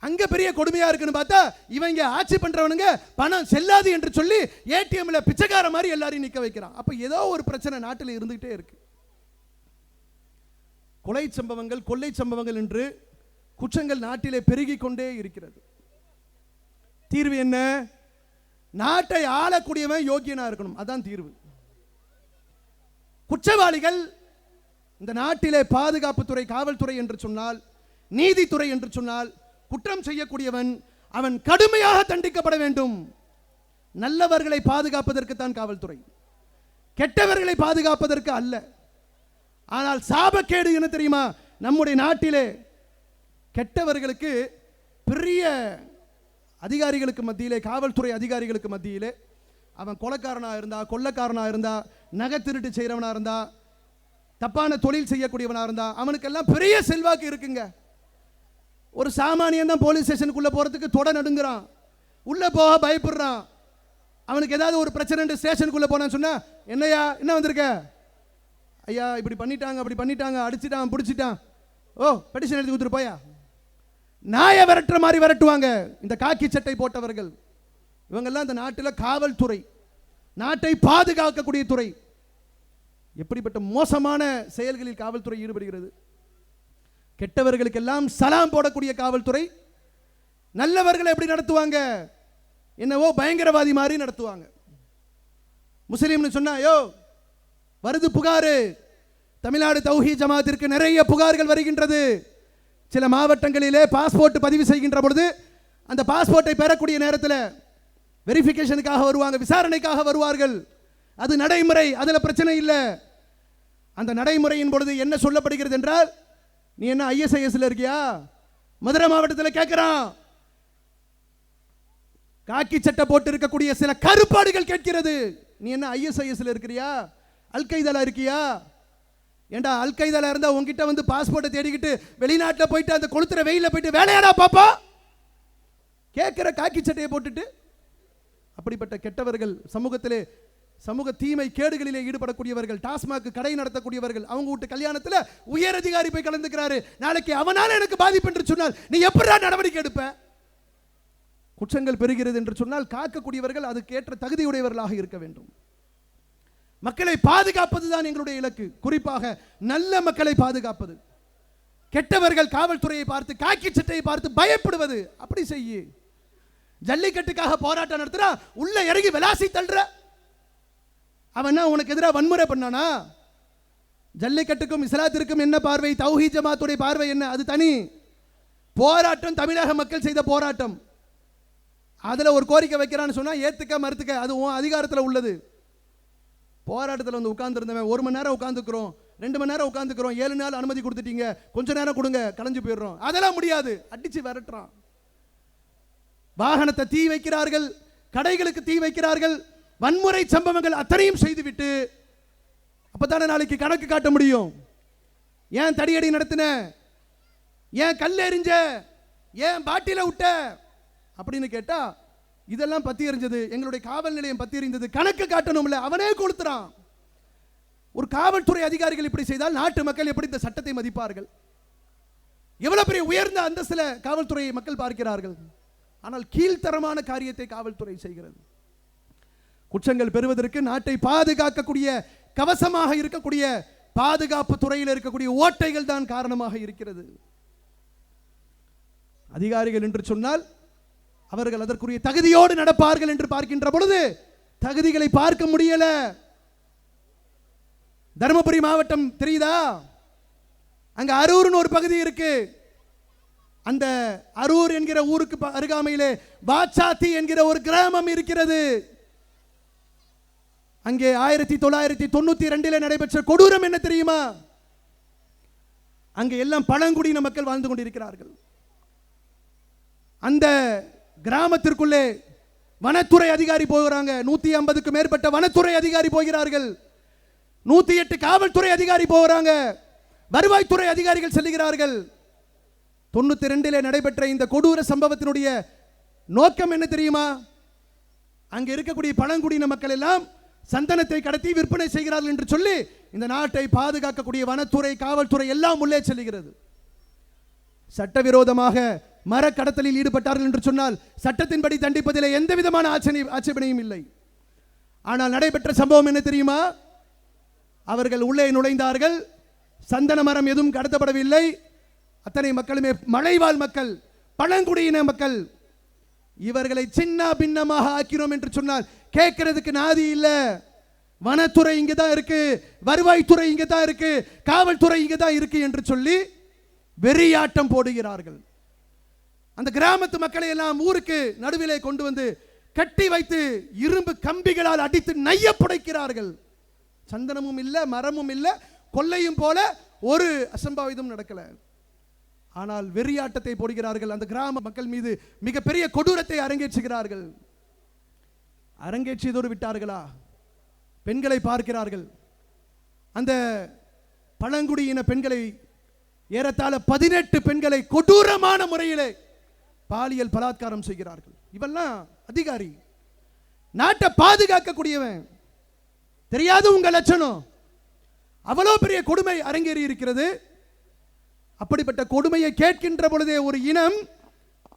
அங்க பெரிய கொடுமையா இருக்குன்னு பார்த்தா இவங்க ஆட்சி பண்றவனுங்க பணம் செல்லாது என்று சொல்லி ஏடிஎம்ல பிச்சைக்கார மாதிரி எல்லாரையும் நிக்க வைக்கிறான். அப்ப ஏதோ ஒரு பிரச்சனை நாட்டில் இருந்துகிட்டே இருக்கு. கொலை சம்பவங்கள், கொள்ளை சம்பவங்கள் என்று குற்றங்கள் நாட்டிலே பெருகி கொண்டே இருக்கிறது. தீர்வு என்ன? நாட்டை ஆளக்கூடியவன் யோக்கியனா இருக்கணும், அதான் தீர்வு. குற்றவாளிகள் இந்த நாட்டிலே பாதுகாப்புத்துறை, காவல்துறை என்று சொன்னால், நீதித்துறை என்று சொன்னால், குற்றம் செய்யக்கூடியவன் அவன் கடுமையாக தண்டிக்கப்பட வேண்டும். நல்லவர்களை பாதுகாப்பதற்கு தான் காவல்துறை, கெட்டவர்களை பாதுகாப்பதற்கு அல்ல. ஆனால் சாபக்கேடு என்ன தெரியுமா? நம்முடைய நாட்டிலே கெட்டவர்களுக்கு பெரிய அதிகாரிகளுக்கு மத்தியிலே, காவல்துறை அதிகாரிகளுக்கு மத்தியிலே, அவன் கொலைக்காரனா இருந்தா, கொள்ளக்காரனா இருந்தா, நகை திருட்டு செய்யறவனா இருந்தா, தப்பான தொழில் செய்யக்கூடியவனா இருந்தா, அவனுக்கெல்லாம் பெரிய செல்வாக்கு இருக்குங்க. ஒரு சாமானியன் தான் போலீஸ் ஸ்டேஷனுக்குள்ள போறதுக்கு தொட நடுங்குறான், உள்ள போக பயப்படுறான். அவனுக்கு ஏதாவது ஒரு பிரச்சனை ஸ்டேஷனுக்குள்ள போனான்னு சொன்னா, என்னையா என்ன வந்திருக்க? ஐயா இப்படி பண்ணிட்டாங்க, அப்படி பண்ணிட்டாங்க, அடிச்சிட்டான், பிடிச்சிட்டான், ஓ பெட்டிஷன் எழுதி கொடுத்துட்டு போயா. நாயை விரட்டுற மாதிரி விரட்டுவாங்க இந்த காக்கி சட்டை போட்டவர்கள். இவங்கெல்லாம் இந்த நாட்டில் காவல்துறை, நாட்டை பாதுகாக்கக்கூடிய துறை. எப்படிப்பட்ட மோசமான செயல்களில் காவல்துறை ஈடுபடுகிறது. கெட்டவர்களுக்கெல்லாம் சலாம் போடக்கூடிய காவல்துறை, நல்லவர்களை எப்படி நடத்துவாங்க? என்னவோ பயங்கரவாதி மாதிரி நடத்துவாங்க. முஸ்லீம்னு சொன்னா யோ வருது புகாரு, தமிழ்நாடு தௌஹீத் ஜமாத்திற்கு நிறைய புகார்கள் வருகின்றது. சில மாவட்டங்களிலே பாஸ்போர்ட் பதிவு செய்கின்ற பொழுது அந்த பாஸ்போர்ட்டை பெறக்கூடிய நேரத்தில் வெரிஃபிகேஷனுக்காக வருவாங்க, விசாரணைக்காக வருவார்கள். அது நடைமுறை, அதில் பிரச்சனை இல்லை. அந்த நடைமுறையின் பொழுது என்ன சொல்லப்படுகிறது என்றால், நீ என்ன ஐஎஸ்ஐஎஸ்ல இருக்கியா? மதுரை மாவட்டத்தில் கேட்கிறான். காக்கி சட்டை போட்டு இருக்கக்கூடிய சில கருப்பாடுகள் கேட்கிறது, நீ என்ன ஐஎஸ்ஐஎஸ்ல இருக்கிறியா? அல்கைதால இருக்கியா? ஏண்டா அல்கைதால இருந்தா உங்ககிட்ட வந்து பாஸ்போர்ட்டை தேடிக்கிட்டு வெளிநாட்டில் போயிட்டு அந்த கொளுத்துற வெயில போயிட்டு வேலையாடா பாப்பா கேட்கிற காக்கி சட்டையை போட்டுட்டு. அப்படிப்பட்ட கெட்டவர்கள் சமூகத்திலே, சமூக தீமை கேடுகளிலே ஈடுபடக்கூடியவர்கள், டாஸ்மாக் கடை நடத்தக்கூடியவர்கள், அவங்க வீட்டு கல்யாணத்தில் உயர் அதிகாரி போய் கலந்துக்கிறாரு. நாளைக்கு அவனால எனக்கு பாதிப்பு என்று சொன்னால் நீ எப்படா நடவடிக்கை எடுப்ப? குற்றங்கள் பெறுகிறது என்று சொன்னால் காக்கக்கூடியவர்கள் அதுக்கேற்ற தகுதியுடையவர்களாக இருக்க வேண்டும். மக்களை பாதுகாப்பதுதான் எங்களுடைய இலக்கு. குறிப்பாக நல்ல மக்களை பாதுகாப்பது. கெட்டவர்கள் காவல்துறையை பார்த்து, காக்கி சட்டையை பார்த்து பயப்படுவது அப்படி செய்ய. ஜல்லிக்கட்டுக்காக போராட்டம் நடத்துறா, உள்ள இறங்கி விளாசி தள்ளுற, அவன் உனக்கு எதிராக வன்முறை பண்ணானா? ஜல்லிக்கட்டுக்கும் இஸ்லாத்திற்கும் என்ன பார்வை? தௌஹீத் ஜமாத்துடைய பார்வை என்ன? அது தனி போராட்டம். தமிழக மக்கள் செய்த போராட்டம், அதுல ஒரு கோரிக்கை வைக்கிறான்னு சொன்னா ஏத்துக்க மறுத்துக்க, அது உன் அதிகாரத்தில் உள்ளது. போராட்டத்தில் வந்து உட்கார்ந்து இருந்தவன் 1 மணி நேரம் உட்கார்ந்துக்கிறோம், 2 மணி நேரம் உட்கார்ந்துக்கிறோம், 7 நாள் அனுமதி கொடுத்துட்டீங்க, கொஞ்ச நேரம் கொடுங்க, கலைஞ்சு போயிடுறோம், அதெல்லாம் முடியாது. அடிச்சு விரட்டுறான். வாகனத்தை தீ வைக்கிறார்கள், கடைகளுக்கு தீ வைக்கிறார்கள், வன்முறை சம்பவங்கள் அத்தனையும் செய்துவிட்டு அப்பதானே நாளைக்கு கணக்கு காட்ட முடியும். ஏன் தடியடி நடத்தின, ஏன் கல் எறிஞ்ச, ஏன் பாட்டில விட்ட அப்படின்னு கேட்டா இதெல்லாம் பத்தி எறிஞ்சது, எங்களுடைய காவல் நிலையம் பத்தி எறிந்தது, கணக்கு காட்டணும்ல, அவனே கொடுத்துறான். ஒரு காவல்துறை அதிகாரிகள் இப்படி செய்தால் நாட்டு மக்கள் எப்படி இந்த சட்டத்தை மதிப்பார்கள்? எவ்வளவு பெரிய உயர்ந்த அந்தஸ்துல காவல்துறையை மக்கள் பார்க்கிறார்கள். ஆனால் கீழ்த்தரமான காரியத்தை காவல்துறை செய்கிறது. குற்றங்கள் பெறுவதற்கு நாட்டை பாதுகாக்கக்கூடிய கவசமாக இருக்கக்கூடிய பாதுகாப்பு துறையில் இருக்கக்கூடிய ஓட்டைகள் தான் காரணமாக இருக்கிறது. அதிகாரிகள் என்று சொன்னால் அவர்கள் அதற்குரிய தகுதியோடு நடப்பார்கள் என்று பார்க்கின்ற பொழுது தகுதிகளை பார்க்க முடியல. தருமபுரி மாவட்டம் தெரியுதா? அங்க அரூர்னு ஒரு பகுதி இருக்கு. அந்த அரூர் என்கிற ஊருக்கு அருகாமையிலே வாச்சாத்தி என்கிற ஒரு கிராமம் இருக்கிறது. அங்கே 1992 நடைபெற்ற கொடூரம் என்ன தெரியுமா? அங்கே எல்லாம் பழங்குடியின மக்கள் வாழ்ந்து கொண்டிருக்கிறார்கள். அந்த கிராமத்திற்குள்ளே வனத்துறை அதிகாரி போகிறாங்க. 150க்கு மேற்பட்ட வனத்துறை அதிகாரி போகிறார்கள். 108 காவல்துறை அதிகாரி போகிறாங்க. வருவாய்த்துறை அதிகாரிகள் செல்கிறார்கள். 92 நடைபெற்ற இந்த கொடூர சம்பவத்தினுடைய நோக்கம் என்ன தெரியுமா? அங்கே இருக்கக்கூடிய பழங்குடியின மக்கள் எல்லாம் சந்தனத்தை கடத்தி விற்பனை செய்கிறார்கள் என்று சொல்லி இந்த நாட்டை பாதுகாக்கக்கூடிய வனத்துறை, காவல்துறை எல்லாம் உள்ளே செல்கிறது. சட்டவிரோதமாக மர கடத்தலில் ஈடுபட்டார்கள் என்று சொன்னால் சட்டத்தின்படி தண்டிப்பதில் எந்த விதமான ஆட்சேபனையும் இல்லை. ஆனால் நடைபெற்ற சம்பவம் என்ன தெரியுமா? அவர்கள் உள்ளே நுழைந்தார்கள். சந்தன மரம் எதுவும் கடத்தப்படவில்லை. அத்தனை மக்களுமே மலைவாழ் மக்கள், பழங்குடியின மக்கள். இவர்களை சின்ன பின்னமாக ஆக்கிறோம் என்று சொன்னால் கேட்கிறதுக்கு நாதி இல்லை. வனத்துறை இங்கே தான் இருக்கு, வருவாய்த்துறை இங்கே தான் இருக்கு, காவல்துறை இங்கே தான் இருக்கு என்று சொல்லி வெறியாட்டம் போடுகிறார்கள். அந்த கிராமத்து மக்களை எல்லாம் ஊருக்கு நடுவிலே கொண்டு வந்து கட்டி வைத்து இரும்பு கம்பிகளால் அடித்து நைய புடைக்கிறார்கள். சந்தனமும் இல்லை, மரமும் இல்லை, கொள்ளையும் போல ஒரு அசம்பாவிதம் நடக்கல. ஆனால் வெறியாட்டத்தை போடுகிறார்கள். அந்த கிராம மக்கள் மீது மிகப்பெரிய கொடூரத்தை அரங்கேற்றுகிறார்கள். அரங்கேற்றியதோடு விட்டார்களா? பெண்களை பார்க்கிறார்கள். அந்த பழங்குடியின பெண்களை, ஏறத்தாழ 18 பெண்களை கொடூரமான முறையிலே பாலியல் பலாத்காரம் செய்கிறார்கள். இவெல்லாம் அதிகாரி, நாட்டை பாதுகாக்கக்கூடியவன். தெரியாது உங்க லட்சணம். அவ்வளவு பெரிய கொடுமை அரங்கேறி இருக்கிறது. அப்படிப்பட்ட கொடுமையை கேட்கின்ற பொழுதே ஒரு இனம்,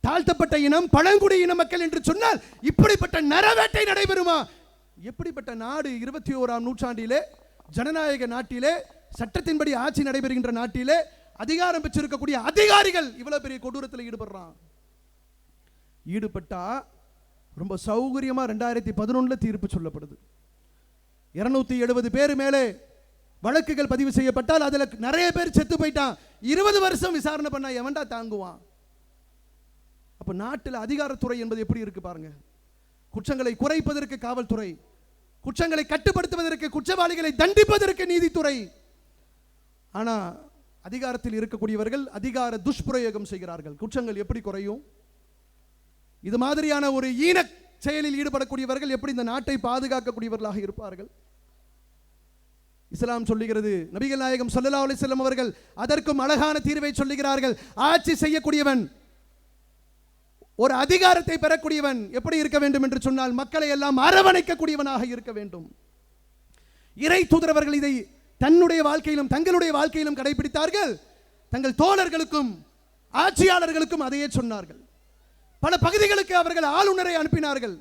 தாழ்த்தப்பட்ட இனம், பழங்குடியின மக்கள் என்று சொன்னால் இப்படிப்பட்ட நரவேட்டை நடைபெறுமா? எப்படிப்பட்ட நாடு? 21ஆம் நூற்றாண்டிலே, ஜனநாயக நாட்டிலே, சட்டத்தின்படி ஆட்சி நடைபெறுகின்ற நாட்டிலே அதிகாரம் பெற்றிருக்கக்கூடிய அதிகாரிகள் இவ்வளவு பெரிய கொடூரத்தில் ஈடுபட்டா ரொம்ப சௌகரியமா 2011 தீர்ப்பு சொல்லப்படுது. 270 பேர் மேலே வழக்குகள் பதிவு செய்யப்பட்டால் அதுல நிறைய பேர் செத்து போயிட்டான். 20 வருஷம் விசாரணை பண்ணா எவன்டா தாங்குவான்? அப்ப நாட்டில் அதிகாரத்துறை என்பது எப்படி இருக்கு பாருங்க. குற்றங்களை குறைப்பதற்கு காவல்துறை, குற்றங்களை கட்டுப்படுத்துவதற்கு, குற்றவாளிகளை தண்டிப்பதற்கு நீதித்துறை. ஆனா அதிகாரத்தில் இருக்கக்கூடியவர்கள் அதிகார துஷ்பிரயோகம் செய்கிறார்கள். குற்றங்கள் எப்படி குறையும்? இது மாதிரியான ஒரு ஈன செயலில் ஈடுபடக்கூடியவர்கள் எப்படி இந்த நாட்டை பாதுகாக்கக்கூடியவர்களாக இருப்பார்கள்? இஸ்லாம் சொல்லுகிறது, நபிகள் நாயகம் ஸல்லல்லாஹு அலைஹி வஸல்லம் அவர்கள் அதற்கும் அழகான தீர்வை சொல்லுகிறார்கள். ஆட்சி செய்யக்கூடியவன், ஒரு அதிகாரத்தை பெறக்கூடியவன் எப்படி இருக்க வேண்டும் என்று சொன்னால் மக்களை எல்லாம் அரவணைக்கக்கூடியவனாக இருக்க வேண்டும். இறை தூதரவர்கள் இதை தன்னுடைய வாழ்க்கையிலும் தங்களுடைய வாழ்க்கையிலும் கடைபிடித்தார்கள். தங்கள் தோழர்களுக்கும் ஆட்சியாளர்களுக்கும் அதையே சொன்னார்கள். பல பகுதிகளுக்கு அவர்கள் ஆளுநரை அனுப்பினார்கள்.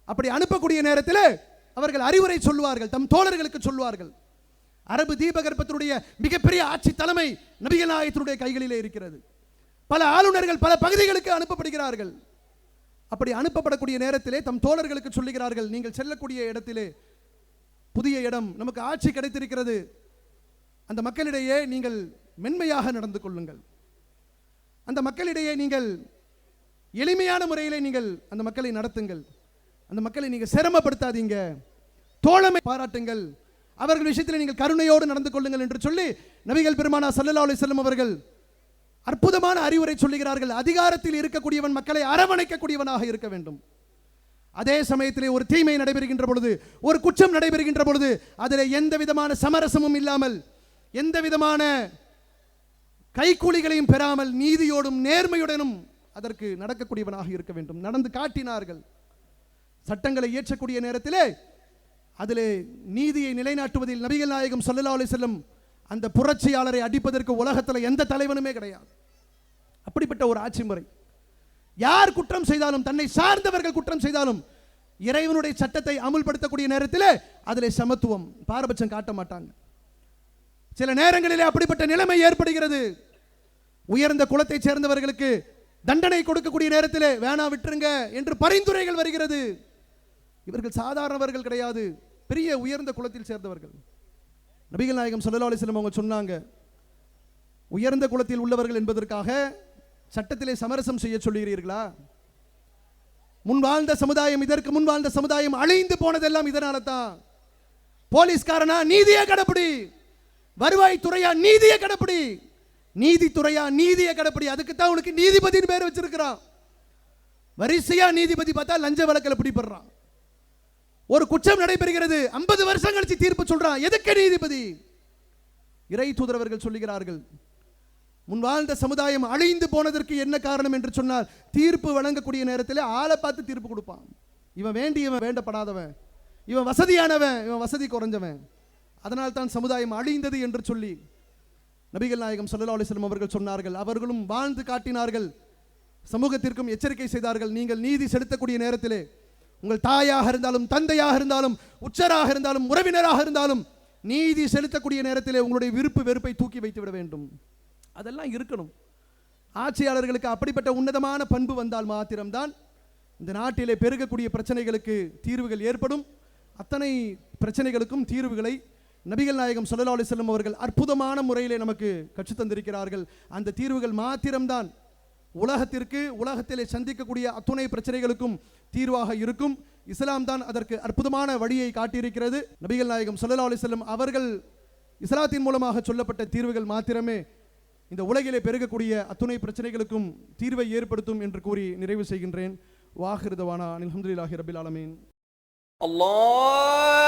அப்படி அனுப்பக்கூடிய நேரத்தில் அவர்கள் அறிவுரை சொல்லுவார்கள், தம் தோழர்களுக்கு சொல்லுவார்கள். அரபு தீபகற்பத்தினுடைய மிகப்பெரிய ஆட்சி தலைமை நபிகள் நாயகத்தினுடைய கைகளிலே இருக்கிறது. பல ஆளுநர்கள் பல பகுதிகளுக்கு அனுப்பப்படுகிறார்கள். அப்படி அனுப்பப்படக்கூடிய நேரத்திலே தம் தோழர்களுக்கு சொல்லுகிறார்கள், நீங்கள் செல்லக்கூடிய இடத்திலே புதிய இடம், நமக்கு ஆட்சி கிடைத்திருக்கிறது, அந்த மக்களிடையே நீங்கள் மென்மையாக நடந்து கொள்ளுங்கள், அந்த மக்களிடையே நீங்கள் எளிமையான முறையிலே நீங்கள் அந்த மக்களை நடத்துங்கள், அந்த மக்களை நீங்கள் சிரமப்படுத்தாதீங்க, தோழமை பாராட்டுங்கள், அவர்கள் விஷயத்தில் நீங்கள் கருணையோடு நடந்து கொள்ளுங்கள் என்று சொல்லி நபிகள் பெருமானார் ஸல்லல்லாஹு அலைஹி வஸல்லம் அவர்கள் அற்புதமான அறிவுரை சொல்லுகிறார்கள். அதிகாரத்தில் இருக்கக்கூடியவன் மக்களை அரவணைக்கக்கூடியவனாக இருக்க வேண்டும். அதே சமயத்திலே ஒரு தீமை நடைபெறுகின்ற பொழுது, ஒரு குற்றம் நடைபெறுகின்ற பொழுது அதிலே எந்த விதமான சமரசமும் இல்லாமல், எந்த விதமான கைக்கூலிகளையும் பெறாமல் நீதியோடும் நேர்மையுடனும் அதற்கு நடக்கக்கூடியவனாக இருக்க வேண்டும். நடந்து காட்டினார்கள். சட்டங்களை இயற்றக்கூடிய நேரத்திலே அதிலே நீதியை நிலைநாட்டுவதில் நபிகள் நாயகம் ஸல்லல்லாஹு அலைஹி வஸல்லம் அந்த புரட்சியாளரை அடிப்பதற்கு உலகத்தில் எந்த தலைவனுமே கிடையாது. அப்படிப்பட்ட ஒரு ஆட்சி முறை. யார் குற்றம் செய்தாலும், தன்னை சார்ந்தவர்கள் குற்றம் செய்தாலும் இறைவனுடைய சட்டத்தை அமுல்படுத்தக்கூடிய நேரத்தில் அதிலே சமத்துவம், பாரபட்சம் காட்ட மாட்டாங்க. சில நேரங்களிலே அப்படிப்பட்ட நிலைமை ஏற்படுகிறது. உயர்ந்த குலத்தை சேர்ந்தவர்களுக்கு தண்டனை கொடுக்கக்கூடிய நேரத்தில் வேணா விட்டுருங்க என்று பரிந்துரைகள் வருகிறது. இவர்கள் சாதாரணவர்கள் கிடையாது, பெரிய உயர்ந்த குலத்தில் சேர்ந்தவர்கள். நபிகள் நாயகம் ஸல்லல்லாஹு அலைஹி வஸல்லம் அவங்க சொன்னாங்க, உயர்ந்த குலத்தில் உள்ளவர்கள் என்பதற்காக சட்டத்திலே சமரசம் செய்ய சொல்லுகிறீர்களா? முன் வாழ்ந்த சமுதாயம், இதற்கு முன் வாழ்ந்த சமுதாயம் அழிந்து போனதெல்லாம் இதனால தான். போலீஸ்காரனா நீதியை கடைப்பிடி, வருவாய் துறையா நீதியை கடைப்பிடி, நீதித்துறையா நீதியை கடைப்பிடி, அதுக்கு தான் உனக்கு நீதிபதினு பேர் வச்சிருக்கிறான். வரிசையா நீதிபதி பார்த்தா லஞ்ச வழக்கில் பிடிபடுறான். ஒரு குற்றம் நடைபெறுகிறது, 50 வருஷம் கழிச்சு தீர்ப்பு சொல்றான், எதுக்கு நீதிபதி? இறை தூதரவர்கள் சொல்லுகிறார்கள், முன் வாழ்ந்த சமுதாயம் அழிந்து போனதற்கு என்ன காரணம் என்று சொன்னால், தீர்ப்பு வழங்கக்கூடிய நேரத்தில் ஆளை பார்த்து தீர்ப்பு கொடுப்பான். இவன் வேண்டியவன், வேண்டப்படாதவன், இவன் வசதியானவன், இவன் வசதி குறைஞ்சவன், அதனால் தான் சமுதாயம் அழிந்தது என்று சொல்லி நபிகள் நாயகம் ஸல்லல்லாஹு அலைஹி வஸல்லம் அவர்கள் சொன்னார்கள். அவர்களும் வாழ்ந்து காட்டினார்கள், சமூகத்திற்கும் எச்சரிக்கை செய்தார்கள். நீங்கள் நீதி செலுத்தக்கூடிய நேரத்திலே உங்கள் தாயாக இருந்தாலும், தந்தையாக இருந்தாலும், உச்சராக இருந்தாலும், உறவினராக இருந்தாலும் நீதி செலுத்தக்கூடிய நேரத்திலே உங்களுடைய விருப்பு வெறுப்பை தூக்கி வைத்து விட வேண்டும். அதெல்லாம் இருக்கணும். ஆட்சியாளர்களுக்கு அப்படிப்பட்ட உன்னதமான பண்பு வந்தால் மாத்திரம்தான் இந்த நாட்டிலே பெருகக்கூடிய பிரச்சனைகளுக்கு தீர்வுகள் ஏற்படும். அத்தனை பிரச்சனைகளுக்கும் தீர்வுகளை நபிகள் நாயகம் ஸல்லல்லாஹு அலைஹி வஸல்லம் அவர்கள் அற்புதமான முறையிலே நமக்கு கற்றுத் தந்திருக்கிறார்கள். அந்த தீர்வுகள் மாத்திரம்தான் உலகத்திலே சந்திக்கக்கூடிய அத்துணை பிரச்சனைகளுக்கும் தீர்வாக இருக்கும். இஸ்லாம் தான் அதற்கு அற்புதமான வழியை காட்டியிருக்கிறது. நபிகள் நாயகம் ஸல்லல்லாஹு அலைஹி வஸல்லம் அவர்கள் இஸ்லாத்தின் மூலமாக சொல்லப்பட்ட தீர்வுகள் மாத்திரமே இந்த உலகிலே பெருகக்கூடிய அத்துணை பிரச்சனைகளுக்கும் தீர்வை ஏற்படுத்தும் என்று கூறி நிறைவு செய்கின்றேன். வாஹிரு தவானா அல்ஹம்துலில்லாஹி ரப்பில் ஆலமீன். அல்லாஹ்